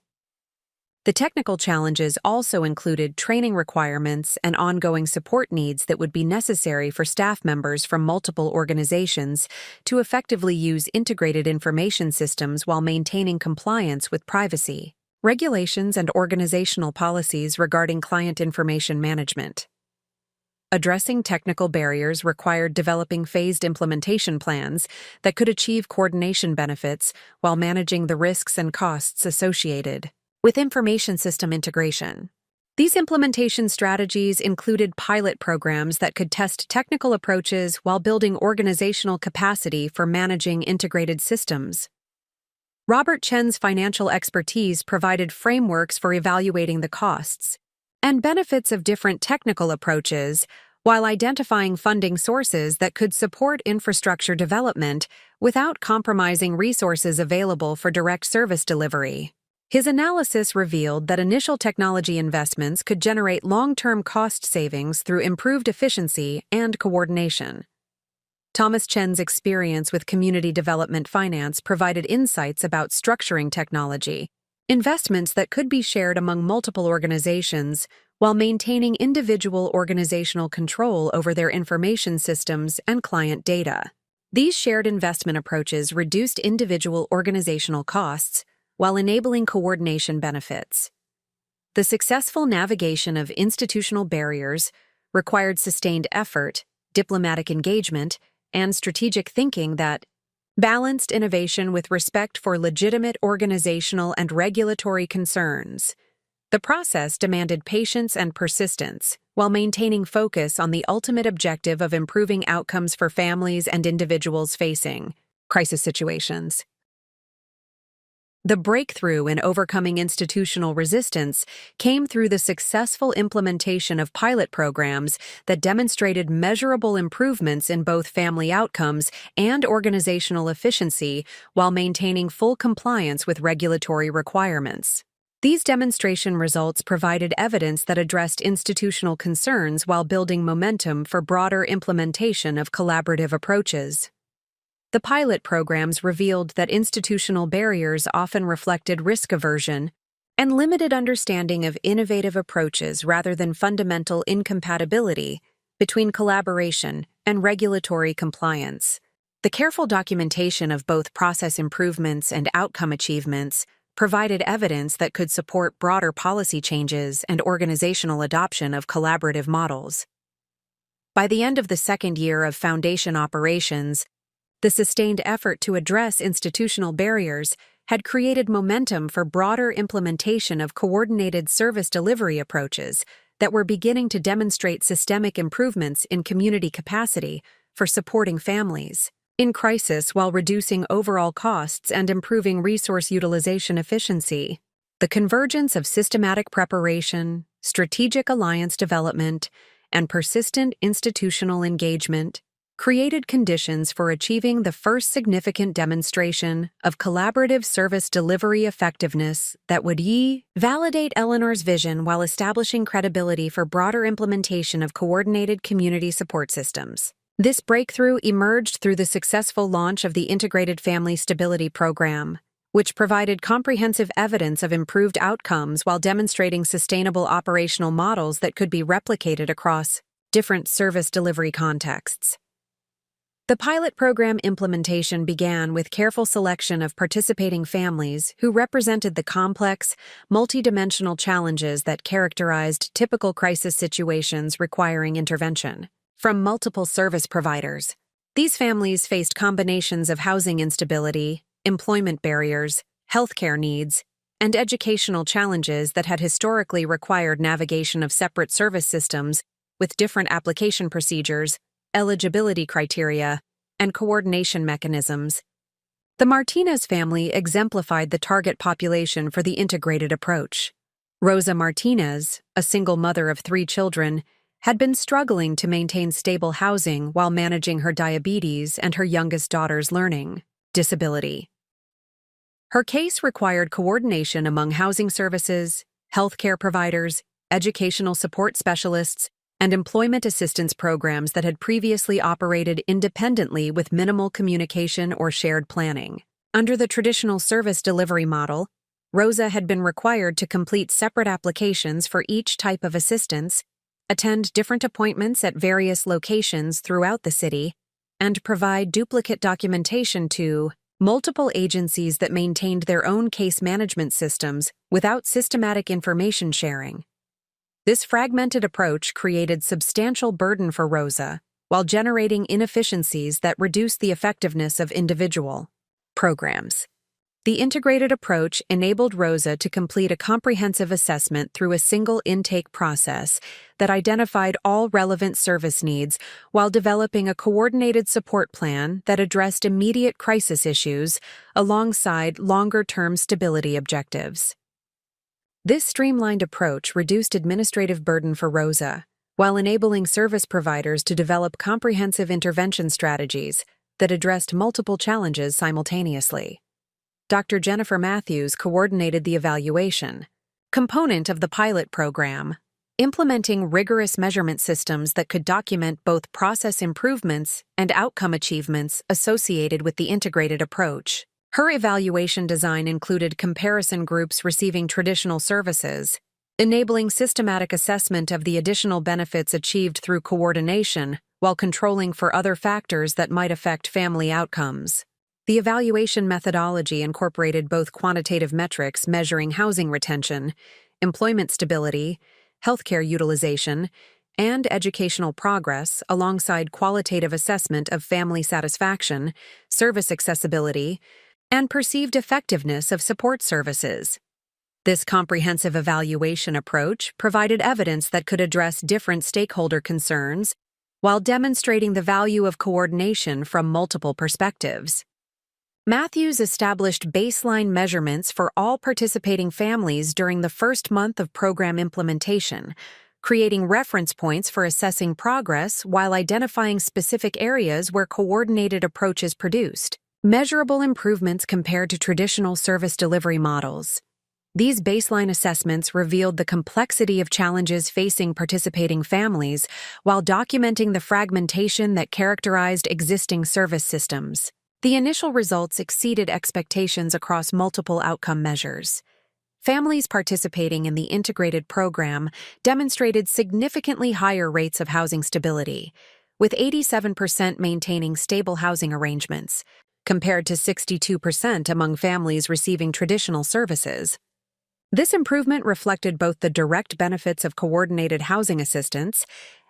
The technical challenges also included training requirements and ongoing support needs that would be necessary for staff members from multiple organizations to effectively use integrated information systems while maintaining compliance with privacy, regulations, and organizational policies regarding client information management. Addressing technical barriers required developing phased implementation plans that could achieve coordination benefits while managing the risks and costs associated with information system integration. These implementation strategies included pilot programs that could test technical approaches while building organizational capacity for managing integrated systems. Robert Chen's financial expertise provided frameworks for evaluating the costs and benefits of different technical approaches while identifying funding sources that could support infrastructure development without compromising resources available for direct service delivery. His analysis revealed that initial technology investments could generate long-term cost savings through improved efficiency and coordination. Thomas Chen's experience with community development finance provided insights about structuring technology, investments that could be shared among multiple organizations while maintaining individual organizational control over their information systems and client data. These shared investment approaches reduced individual organizational costs while enabling coordination benefits. The successful navigation of institutional barriers required sustained effort, diplomatic engagement, and strategic thinking that balanced innovation with respect for legitimate organizational and regulatory concerns. The process demanded patience and persistence, while maintaining focus on the ultimate objective of improving outcomes for families and individuals facing crisis situations. The breakthrough in overcoming institutional resistance came through the successful implementation of pilot programs that demonstrated measurable improvements in both family outcomes and organizational efficiency while maintaining full compliance with regulatory requirements. These demonstration results provided evidence that addressed institutional concerns while building momentum for broader implementation of collaborative approaches. The pilot programs revealed that institutional barriers often reflected risk aversion and limited understanding of innovative approaches rather than fundamental incompatibility between collaboration and regulatory compliance. The careful documentation of both process improvements and outcome achievements provided evidence that could support broader policy changes and organizational adoption of collaborative models. By the end of the second year of Foundation operations, the sustained effort to address institutional barriers had created momentum for broader implementation of coordinated service delivery approaches that were beginning to demonstrate systemic improvements in community capacity for supporting families in crisis while reducing overall costs and improving resource utilization efficiency. The convergence of systematic preparation, strategic alliance development, and persistent institutional engagement created conditions for achieving the first significant demonstration of collaborative service delivery effectiveness that would validate Eleanor's vision while establishing credibility for broader implementation of coordinated community support systems. This breakthrough emerged through the successful launch of the Integrated Family Stability Program, which provided comprehensive evidence of improved outcomes while demonstrating sustainable operational models that could be replicated across different service delivery contexts. The pilot program implementation began with careful selection of participating families who represented the complex, multidimensional challenges that characterized typical crisis situations requiring intervention from multiple service providers. These families faced combinations of housing instability, employment barriers, healthcare needs, and educational challenges that had historically required navigation of separate service systems with different application procedures, eligibility criteria, and coordination mechanisms. The Martinez family exemplified the target population for the integrated approach. Rosa Martinez, a single mother of 3 children, had been struggling to maintain stable housing while managing her diabetes and her youngest daughter's learning disability. Her case required coordination among housing services, healthcare providers, educational support specialists, and employment assistance programs that had previously operated independently with minimal communication or shared planning. Under the traditional service delivery model, Rosa had been required to complete separate applications for each type of assistance, attend different appointments at various locations throughout the city, and provide duplicate documentation to multiple agencies that maintained their own case management systems without systematic information sharing. This fragmented approach created substantial burden for Rosa while generating inefficiencies that reduced the effectiveness of individual programs. The integrated approach enabled Rosa to complete a comprehensive assessment through a single intake process that identified all relevant service needs while developing a coordinated support plan that addressed immediate crisis issues alongside longer-term stability objectives. This streamlined approach reduced administrative burden for Rosa, while enabling service providers to develop comprehensive intervention strategies that addressed multiple challenges simultaneously. Dr. Jennifer Matthews coordinated the evaluation component of the pilot program, implementing rigorous measurement systems that could document both process improvements and outcome achievements associated with the integrated approach. Her evaluation design included comparison groups receiving traditional services, enabling systematic assessment of the additional benefits achieved through coordination while controlling for other factors that might affect family outcomes. The evaluation methodology incorporated both quantitative metrics measuring housing retention, employment stability, healthcare utilization, and educational progress alongside qualitative assessment of family satisfaction, service accessibility, and perceived effectiveness of support services. This comprehensive evaluation approach provided evidence that could address different stakeholder concerns while demonstrating the value of coordination from multiple perspectives. Matthews established baseline measurements for all participating families during the first month of program implementation, creating reference points for assessing progress while identifying specific areas where coordinated approaches produced measurable improvements compared to traditional service delivery models. These baseline assessments revealed the complexity of challenges facing participating families while documenting the fragmentation that characterized existing service systems. The initial results exceeded expectations across multiple outcome measures. Families participating in the integrated program demonstrated significantly higher rates of housing stability, with 87% maintaining stable housing arrangements, compared to 62% among families receiving traditional services. This improvement reflected both the direct benefits of coordinated housing assistance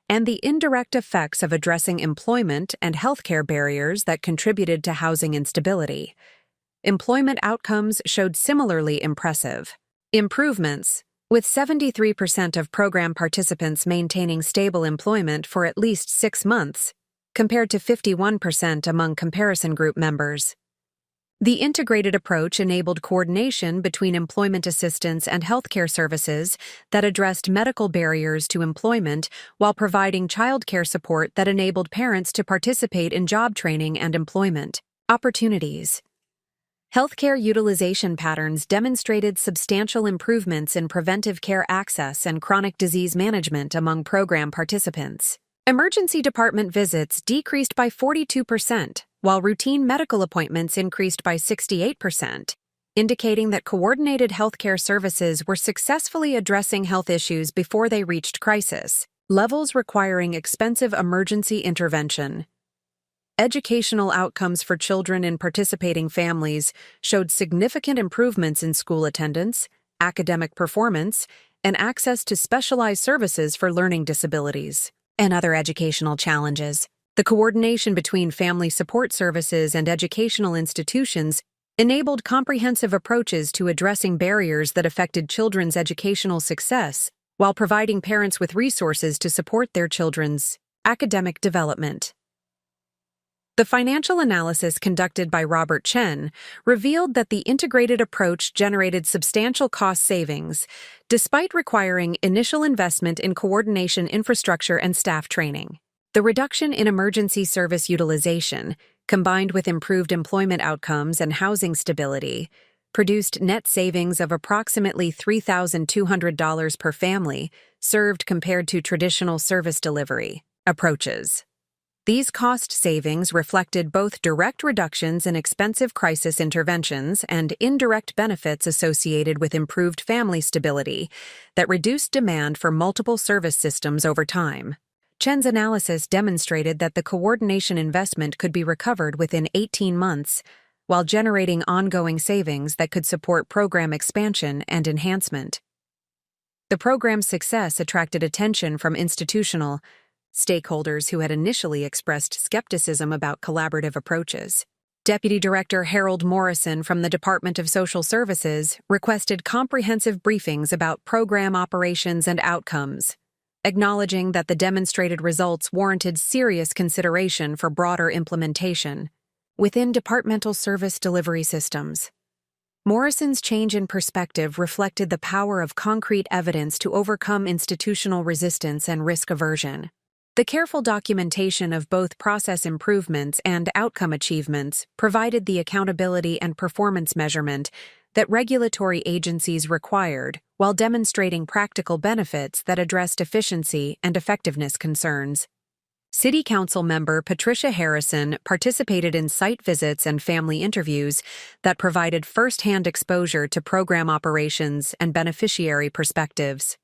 and the indirect effects of addressing employment and healthcare barriers that contributed to housing instability. Employment outcomes showed similarly impressive improvements, with 73% of program participants maintaining stable employment for at least 6 months, compared to 51% among comparison group members. The integrated approach enabled coordination between employment assistance and healthcare services that addressed medical barriers to employment while providing childcare support that enabled parents to participate in job training and employment opportunities. Healthcare utilization patterns demonstrated substantial improvements in preventive care access and chronic disease management among program participants. Emergency department visits decreased by 42%, while routine medical appointments increased by 68%, indicating that coordinated healthcare services were successfully addressing health issues before they reached crisis levels requiring expensive emergency intervention. Educational outcomes for children in participating families showed significant improvements in school attendance, academic performance, and access to specialized services for learning disabilities and other educational challenges. The coordination between family support services and educational institutions enabled comprehensive approaches to addressing barriers that affected children's educational success while providing parents with resources to support their children's academic development. The financial analysis conducted by Robert Chen revealed that the integrated approach generated substantial cost savings, despite requiring initial investment in coordination infrastructure and staff training. The reduction in emergency service utilization, combined with improved employment outcomes and housing stability, produced net savings of approximately $3,200 per family served compared to traditional service delivery approaches. These cost savings reflected both direct reductions in expensive crisis interventions and indirect benefits associated with improved family stability that reduced demand for multiple service systems over time. Chen's analysis demonstrated that the coordination investment could be recovered within 18 months, while generating ongoing savings that could support program expansion and enhancement. The program's success attracted attention from institutional stakeholders who had initially expressed skepticism about collaborative approaches. Deputy Director Harold Morrison from the Department of Social Services requested comprehensive briefings about program operations and outcomes, acknowledging that the demonstrated results warranted serious consideration for broader implementation within departmental service delivery systems. Morrison's change in perspective reflected the power of concrete evidence to overcome institutional resistance and risk aversion. The careful documentation of both process improvements and outcome achievements provided the accountability and performance measurement that regulatory agencies required while demonstrating practical benefits that addressed efficiency and effectiveness concerns. City Council member Patricia Harrison participated in site visits and family interviews that provided first-hand exposure to program operations and beneficiary perspectives.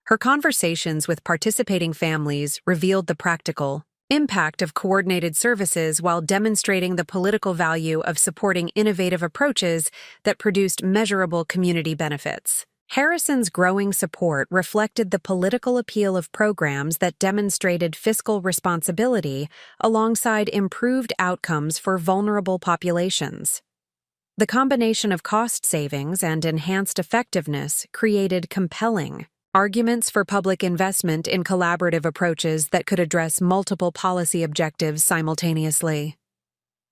Her conversations with participating families revealed the practical impact of coordinated services while demonstrating the political value of supporting innovative approaches that produced measurable community benefits. Harrison's growing support reflected the political appeal of programs that demonstrated fiscal responsibility alongside improved outcomes for vulnerable populations. The combination of cost savings and enhanced effectiveness created compelling arguments for public investment in collaborative approaches that could address multiple policy objectives simultaneously.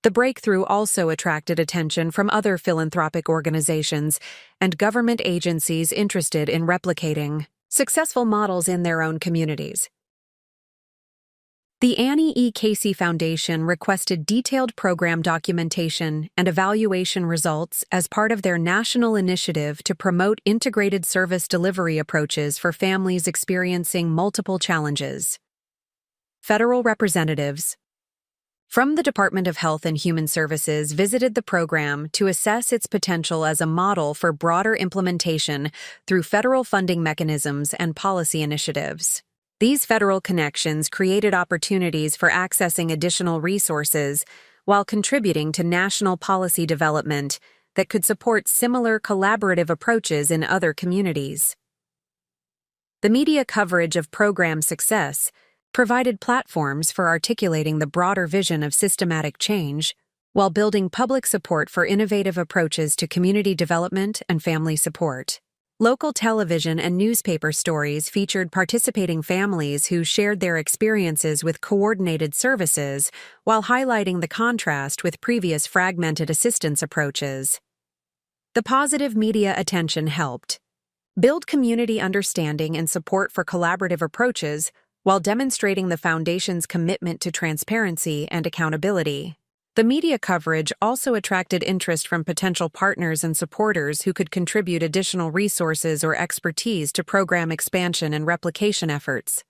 The breakthrough also attracted attention from other philanthropic organizations and government agencies interested in replicating successful models in their own communities. The Annie E. Casey Foundation requested detailed program documentation and evaluation results as part of their national initiative to promote integrated service delivery approaches for families experiencing multiple challenges. Federal representatives from the Department of Health and Human Services visited the program to assess its potential as a model for broader implementation through federal funding mechanisms and policy initiatives. These federal connections created opportunities for accessing additional resources while contributing to national policy development that could support similar collaborative approaches in other communities. The media coverage of program success provided platforms for articulating the broader vision of systematic change while building public support for innovative approaches to community development and family support. Local television and newspaper stories featured participating families who shared their experiences with coordinated services while highlighting the contrast with previous fragmented assistance approaches. The positive media attention helped build community understanding and support for collaborative approaches while demonstrating the Foundation's commitment to transparency and accountability. The media coverage also attracted interest from potential partners and supporters who could contribute additional resources or expertise to program expansion and replication efforts.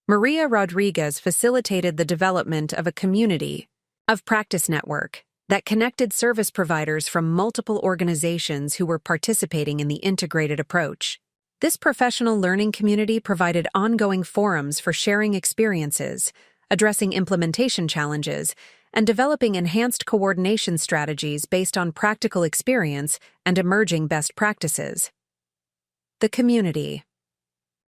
Maria Rodriguez facilitated the development of a community of practice network that connected service providers from multiple organizations who were participating in the integrated approach. This professional learning community provided ongoing forums for sharing experiences, addressing implementation challenges, and developing enhanced coordination strategies based on practical experience and emerging best practices. The community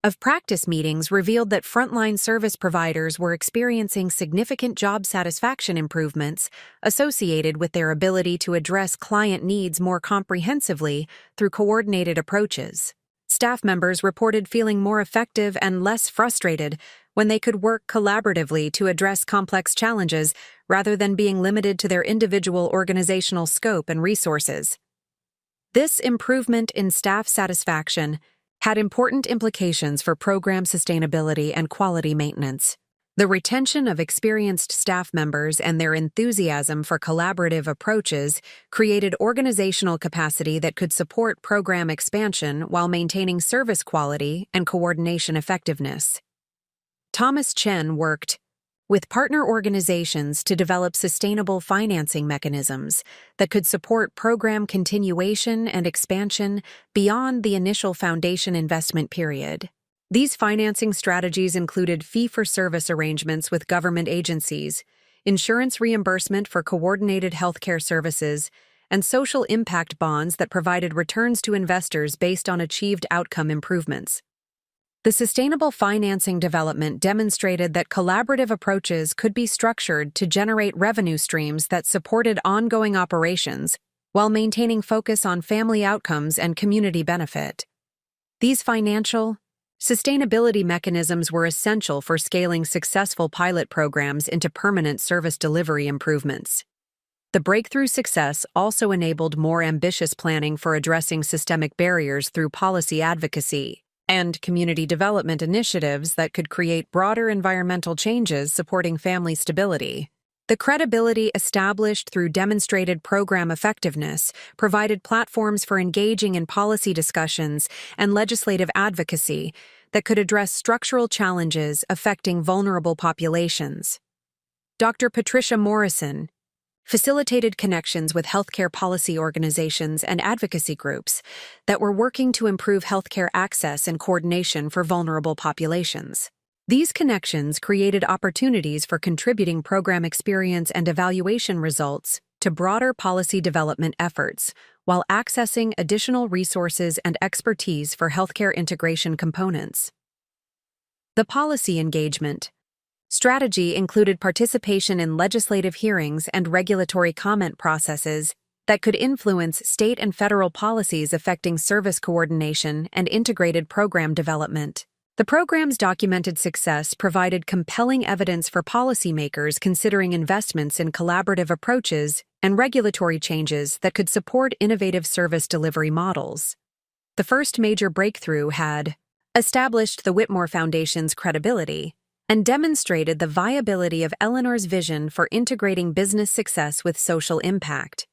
of practice meetings revealed that frontline service providers were experiencing significant job satisfaction improvements associated with their ability to address client needs more comprehensively through coordinated approaches. Staff members reported feeling more effective and less frustrated when they could work collaboratively to address complex challenges rather than being limited to their individual organizational scope and resources. This improvement in staff satisfaction had important implications for program sustainability and quality maintenance. The retention of experienced staff members and their enthusiasm for collaborative approaches created organizational capacity that could support program expansion while maintaining service quality and coordination effectiveness. Thomas Chen worked with partner organizations to develop sustainable financing mechanisms that could support program continuation and expansion beyond the initial foundation investment period. These financing strategies included fee-for-service arrangements with government agencies, insurance reimbursement for coordinated healthcare services, and social impact bonds that provided returns to investors based on achieved outcome improvements. The sustainable financing development demonstrated that collaborative approaches could be structured to generate revenue streams that supported ongoing operations while maintaining focus on family outcomes and community benefit. These financial sustainability mechanisms were essential for scaling successful pilot programs into permanent service delivery improvements. The breakthrough success also enabled more ambitious planning for addressing systemic barriers through policy advocacy and community development initiatives that could create broader environmental changes supporting family stability. The credibility established through demonstrated program effectiveness provided platforms for engaging in policy discussions and legislative advocacy that could address structural challenges affecting vulnerable populations. Dr. Patricia Morrison facilitated connections with healthcare policy organizations and advocacy groups that were working to improve healthcare access and coordination for vulnerable populations. These connections created opportunities for contributing program experience and evaluation results to broader policy development efforts, while accessing additional resources and expertise for healthcare integration components. The policy engagement strategy included participation in legislative hearings and regulatory comment processes that could influence state and federal policies affecting service coordination and integrated program development. The program's documented success provided compelling evidence for policymakers considering investments in collaborative approaches and regulatory changes that could support innovative service delivery models. The first major breakthrough had established the Whitmore Foundation's credibility and demonstrated the viability of Eleanor's vision for integrating business success with social impact.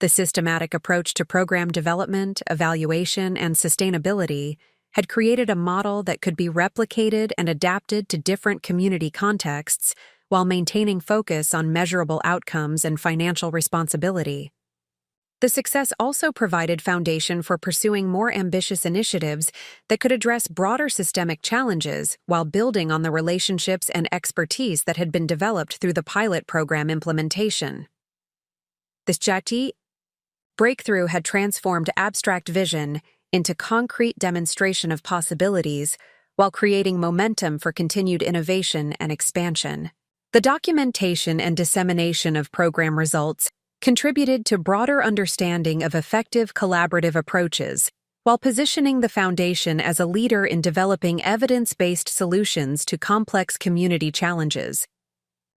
The systematic approach to program development, evaluation, and sustainability had created a model that could be replicated and adapted to different community contexts while maintaining focus on measurable outcomes and financial responsibility. The success also provided foundation for pursuing more ambitious initiatives that could address broader systemic challenges while building on the relationships and expertise that had been developed through the pilot program implementation. This Jati breakthrough had transformed abstract vision into concrete demonstration of possibilities while creating momentum for continued innovation and expansion. The documentation and dissemination of program results contributed to broader understanding of effective collaborative approaches, while positioning the foundation as a leader in developing evidence-based solutions to complex community challenges.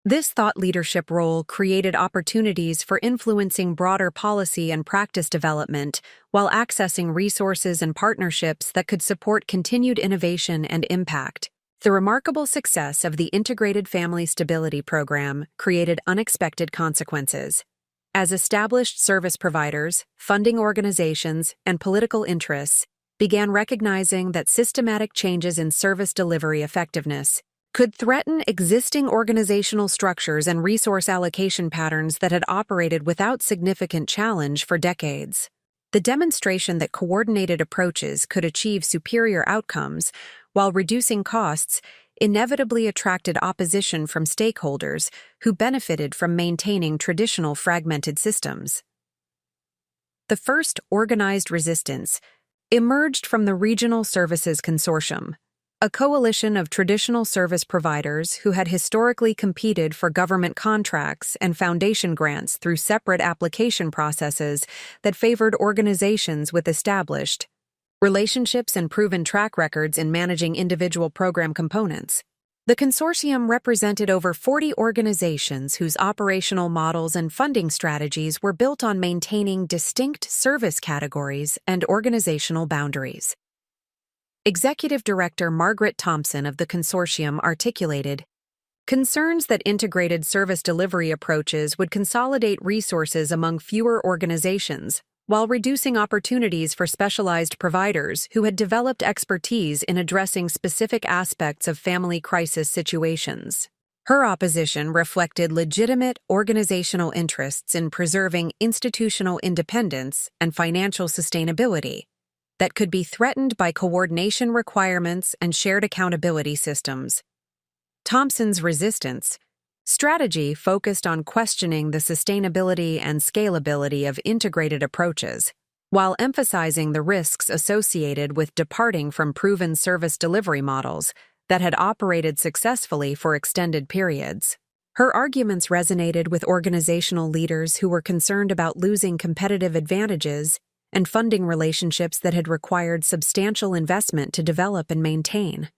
This thought leadership role created opportunities for influencing broader policy and practice development while accessing resources and partnerships that could support continued innovation and impact. The remarkable success of the Integrated Family Stability Program created unexpected consequences. As established service providers, funding organizations, and political interests began recognizing that systematic changes in service delivery effectiveness could threaten existing organizational structures and resource allocation patterns that had operated without significant challenge for decades. The demonstration that coordinated approaches could achieve superior outcomes while reducing costs inevitably attracted opposition from stakeholders who benefited from maintaining traditional fragmented systems. The first organized resistance emerged from the Regional Services Consortium, a coalition of traditional service providers who had historically competed for government contracts and foundation grants through separate application processes that favored organizations with established relationships and proven track records in managing individual program components. The consortium represented over 40 organizations whose operational models and funding strategies were built on maintaining distinct service categories and organizational boundaries. Executive Director Margaret Thompson of the consortium articulated concerns that integrated service delivery approaches would consolidate resources among fewer organizations, while reducing opportunities for specialized providers who had developed expertise in addressing specific aspects of family crisis situations. Her opposition reflected legitimate organizational interests in preserving institutional independence and financial sustainability that could be threatened by coordination requirements and shared accountability systems. Thompson's resistance strategy focused on questioning the sustainability and scalability of integrated approaches, while emphasizing the risks associated with departing from proven service delivery models that had operated successfully for extended periods. Her arguments resonated with organizational leaders who were concerned about losing competitive advantages and funding relationships that had required substantial investment to develop and maintain.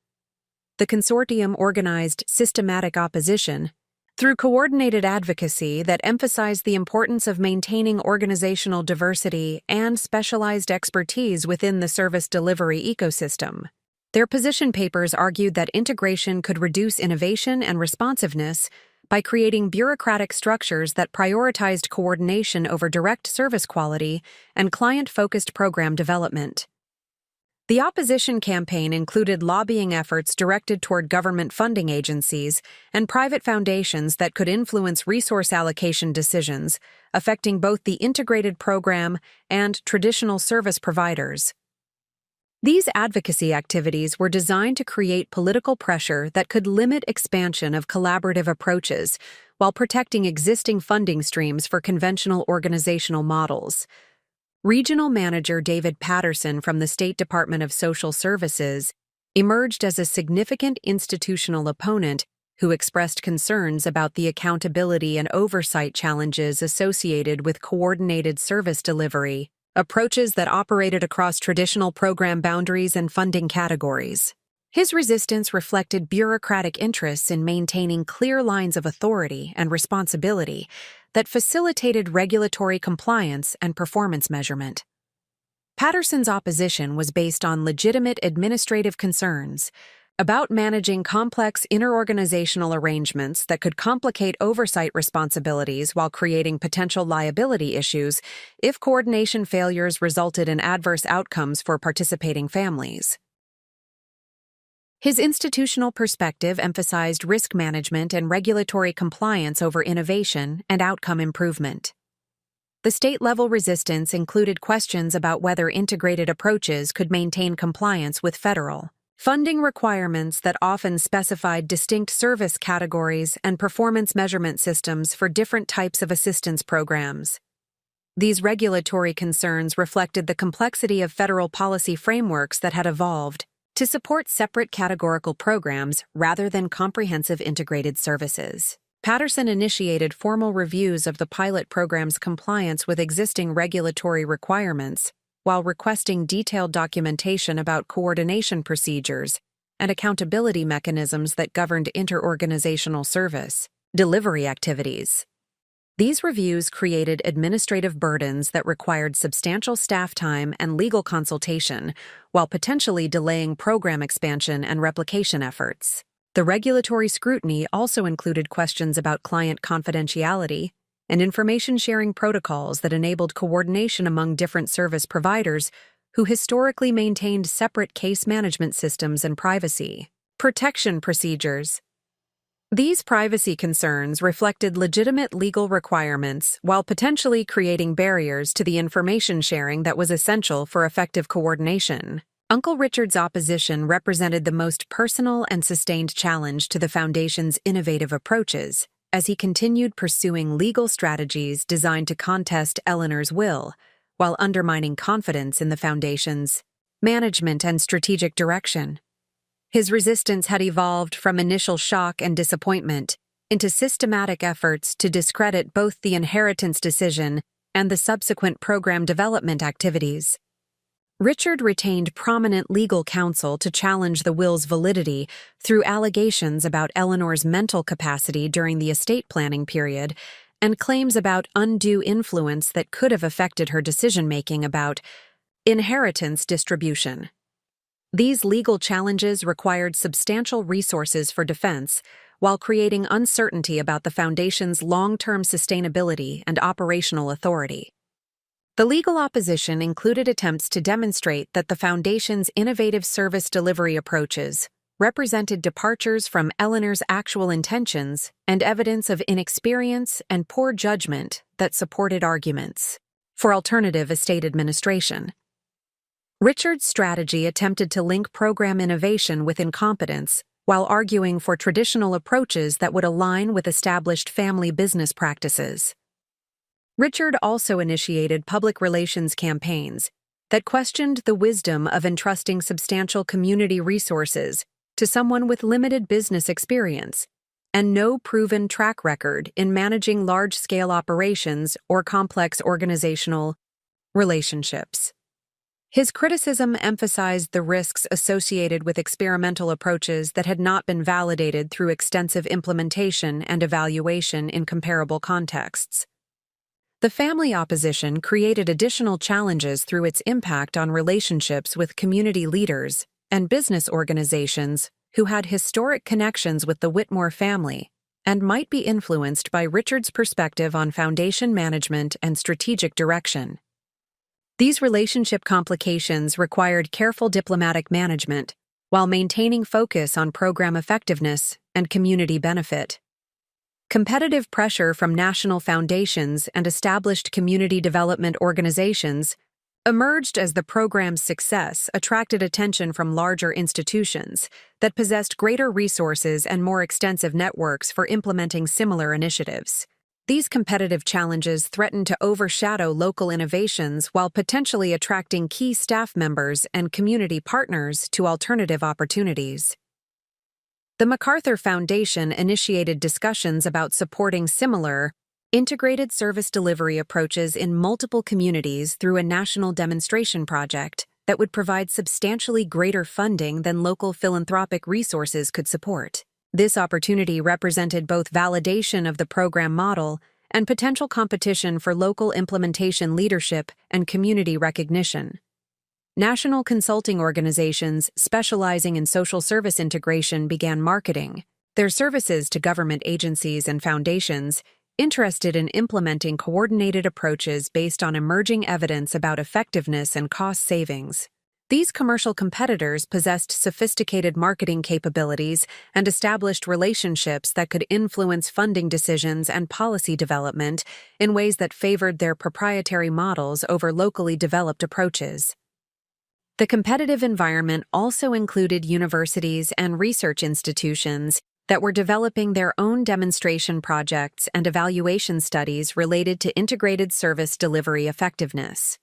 The consortium organized systematic opposition through coordinated advocacy that emphasized the importance of maintaining organizational diversity and specialized expertise within the service delivery ecosystem. Their position papers argued that integration could reduce innovation and responsiveness by creating bureaucratic structures that prioritized coordination over direct service quality and client-focused program development. The opposition campaign included lobbying efforts directed toward government funding agencies and private foundations that could influence resource allocation decisions, affecting both the integrated program and traditional service providers. These advocacy activities were designed to create political pressure that could limit expansion of collaborative approaches while protecting existing funding streams for conventional organizational models. Regional Manager David Patterson from the State Department of Social Services emerged as a significant institutional opponent who expressed concerns about the accountability and oversight challenges associated with coordinated service delivery, approaches that operated across traditional program boundaries and funding categories. His resistance reflected bureaucratic interests in maintaining clear lines of authority and responsibility that facilitated regulatory compliance and performance measurement. Patterson's opposition was based on legitimate administrative concerns about managing complex interorganizational arrangements that could complicate oversight responsibilities while creating potential liability issues if coordination failures resulted in adverse outcomes for participating families. His institutional perspective emphasized risk management and regulatory compliance over innovation and outcome improvement. The state-level resistance included questions about whether integrated approaches could maintain compliance with federal funding requirements that often specified distinct service categories and performance measurement systems for different types of assistance programs. These regulatory concerns reflected the complexity of federal policy frameworks that had evolved to support separate categorical programs rather than comprehensive integrated services. Patterson initiated formal reviews of the pilot program's compliance with existing regulatory requirements, while requesting detailed documentation about coordination procedures and accountability mechanisms that governed interorganizational service delivery activities. These reviews created administrative burdens that required substantial staff time and legal consultation, while potentially delaying program expansion and replication efforts. The regulatory scrutiny also included questions about client confidentiality and information sharing protocols that enabled coordination among different service providers who historically maintained separate case management systems and privacy protection procedures. These privacy concerns reflected legitimate legal requirements while potentially creating barriers to the information sharing that was essential for effective coordination. Uncle Richard's opposition represented the most personal and sustained challenge to the Foundation's innovative approaches, as he continued pursuing legal strategies designed to contest Eleanor's will, while undermining confidence in the Foundation's management and strategic direction. His resistance had evolved from initial shock and disappointment into systematic efforts to discredit both the inheritance decision and the subsequent program development activities. Richard retained prominent legal counsel to challenge the will's validity through allegations about Eleanor's mental capacity during the estate planning period and claims about undue influence that could have affected her decision-making about inheritance distribution. These legal challenges required substantial resources for defense while creating uncertainty about the foundation's long-term sustainability and operational authority. The legal opposition included attempts to demonstrate that the Foundation's innovative service delivery approaches represented departures from Eleanor's actual intentions and evidence of inexperience and poor judgment that supported arguments for alternative estate administration. Richard's strategy attempted to link program innovation with incompetence while arguing for traditional approaches that would align with established family business practices. Richard also initiated public relations campaigns that questioned the wisdom of entrusting substantial community resources to someone with limited business experience and no proven track record in managing large-scale operations or complex organizational relationships. His criticism emphasized the risks associated with experimental approaches that had not been validated through extensive implementation and evaluation in comparable contexts. The family opposition created additional challenges through its impact on relationships with community leaders and business organizations who had historic connections with the Whitmore family and might be influenced by Richard's perspective on foundation management and strategic direction. These relationship complications required careful diplomatic management while maintaining focus on program effectiveness and community benefit. Competitive pressure from national foundations and established community development organizations emerged as the program's success attracted attention from larger institutions that possessed greater resources and more extensive networks for implementing similar initiatives. These competitive challenges threatened to overshadow local innovations while potentially attracting key staff members and community partners to alternative opportunities. The MacArthur Foundation initiated discussions about supporting similar, integrated service delivery approaches in multiple communities through a national demonstration project that would provide substantially greater funding than local philanthropic resources could support. This opportunity represented both validation of the program model and potential competition for local implementation leadership and community recognition. National consulting organizations specializing in social service integration began marketing their services to government agencies and foundations interested in implementing coordinated approaches based on emerging evidence about effectiveness and cost savings. These commercial competitors possessed sophisticated marketing capabilities and established relationships that could influence funding decisions and policy development in ways that favored their proprietary models over locally developed approaches. The competitive environment also included universities and research institutions that were developing their own demonstration projects and evaluation studies related to integrated service delivery effectiveness.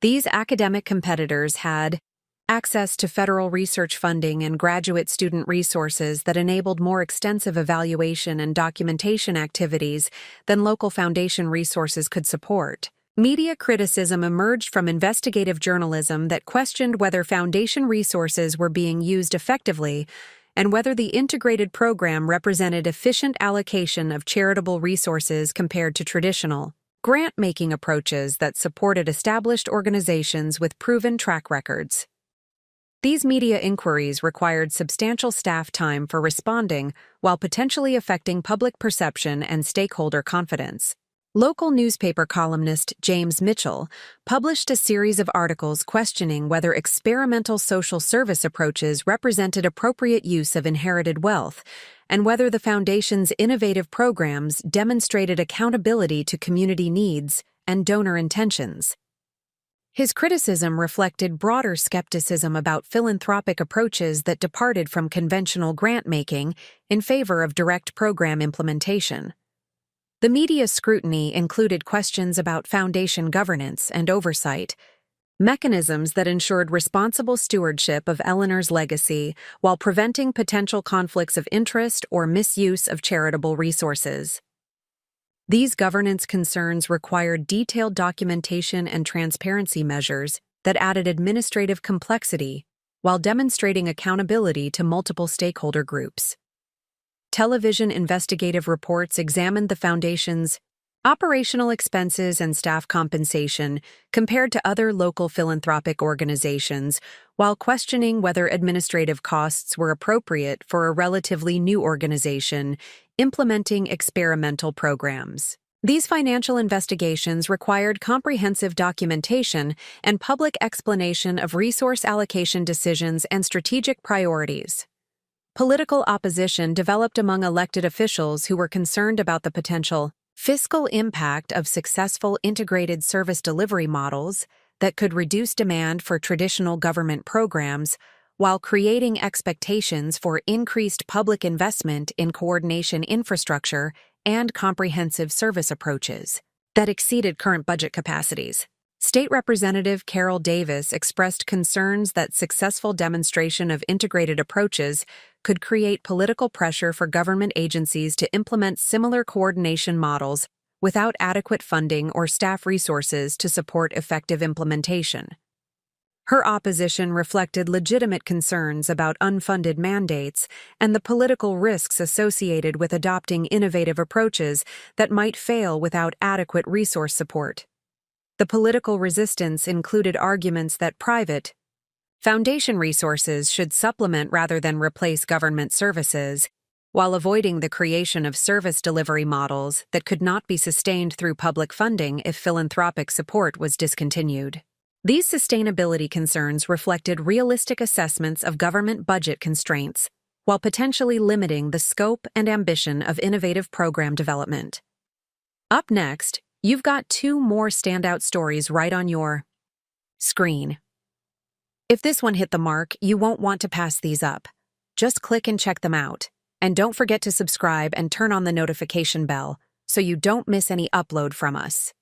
These academic competitors had access to federal research funding and graduate student resources that enabled more extensive evaluation and documentation activities than local foundation resources could support. Media criticism emerged from investigative journalism that questioned whether foundation resources were being used effectively and whether the integrated program represented efficient allocation of charitable resources compared to traditional grant-making approaches that supported established organizations with proven track records. These media inquiries required substantial staff time for responding while potentially affecting public perception and stakeholder confidence. Local newspaper columnist James Mitchell published a series of articles questioning whether experimental social service approaches represented appropriate use of inherited wealth and whether the Foundation's innovative programs demonstrated accountability to community needs and donor intentions. His criticism reflected broader skepticism about philanthropic approaches that departed from conventional grant-making in favor of direct program implementation. The media scrutiny included questions about foundation governance and oversight, mechanisms that ensured responsible stewardship of Eleanor's legacy while preventing potential conflicts of interest or misuse of charitable resources. These governance concerns required detailed documentation and transparency measures that added administrative complexity while demonstrating accountability to multiple stakeholder groups. Television investigative reports examined the Foundation's operational expenses and staff compensation compared to other local philanthropic organizations, while questioning whether administrative costs were appropriate for a relatively new organization implementing experimental programs. These financial investigations required comprehensive documentation and public explanation of resource allocation decisions and strategic priorities. Political opposition developed among elected officials who were concerned about the potential fiscal impact of successful integrated service delivery models that could reduce demand for traditional government programs while creating expectations for increased public investment in coordination infrastructure and comprehensive service approaches that exceeded current budget capacities. State Representative Carol Davis expressed concerns that successful demonstration of integrated approaches could create political pressure for government agencies to implement similar coordination models without adequate funding or staff resources to support effective implementation. Her opposition reflected legitimate concerns about unfunded mandates and the political risks associated with adopting innovative approaches that might fail without adequate resource support. The political resistance included arguments that private Foundation resources should supplement rather than replace government services, while avoiding the creation of service delivery models that could not be sustained through public funding if philanthropic support was discontinued. These sustainability concerns reflected realistic assessments of government budget constraints, while potentially limiting the scope and ambition of innovative program development. Up next, you've got two more standout stories right on your screen. If this one hit the mark, you won't want to pass these up. Just click and check them out. And don't forget to subscribe and turn on the notification bell so you don't miss any upload from us.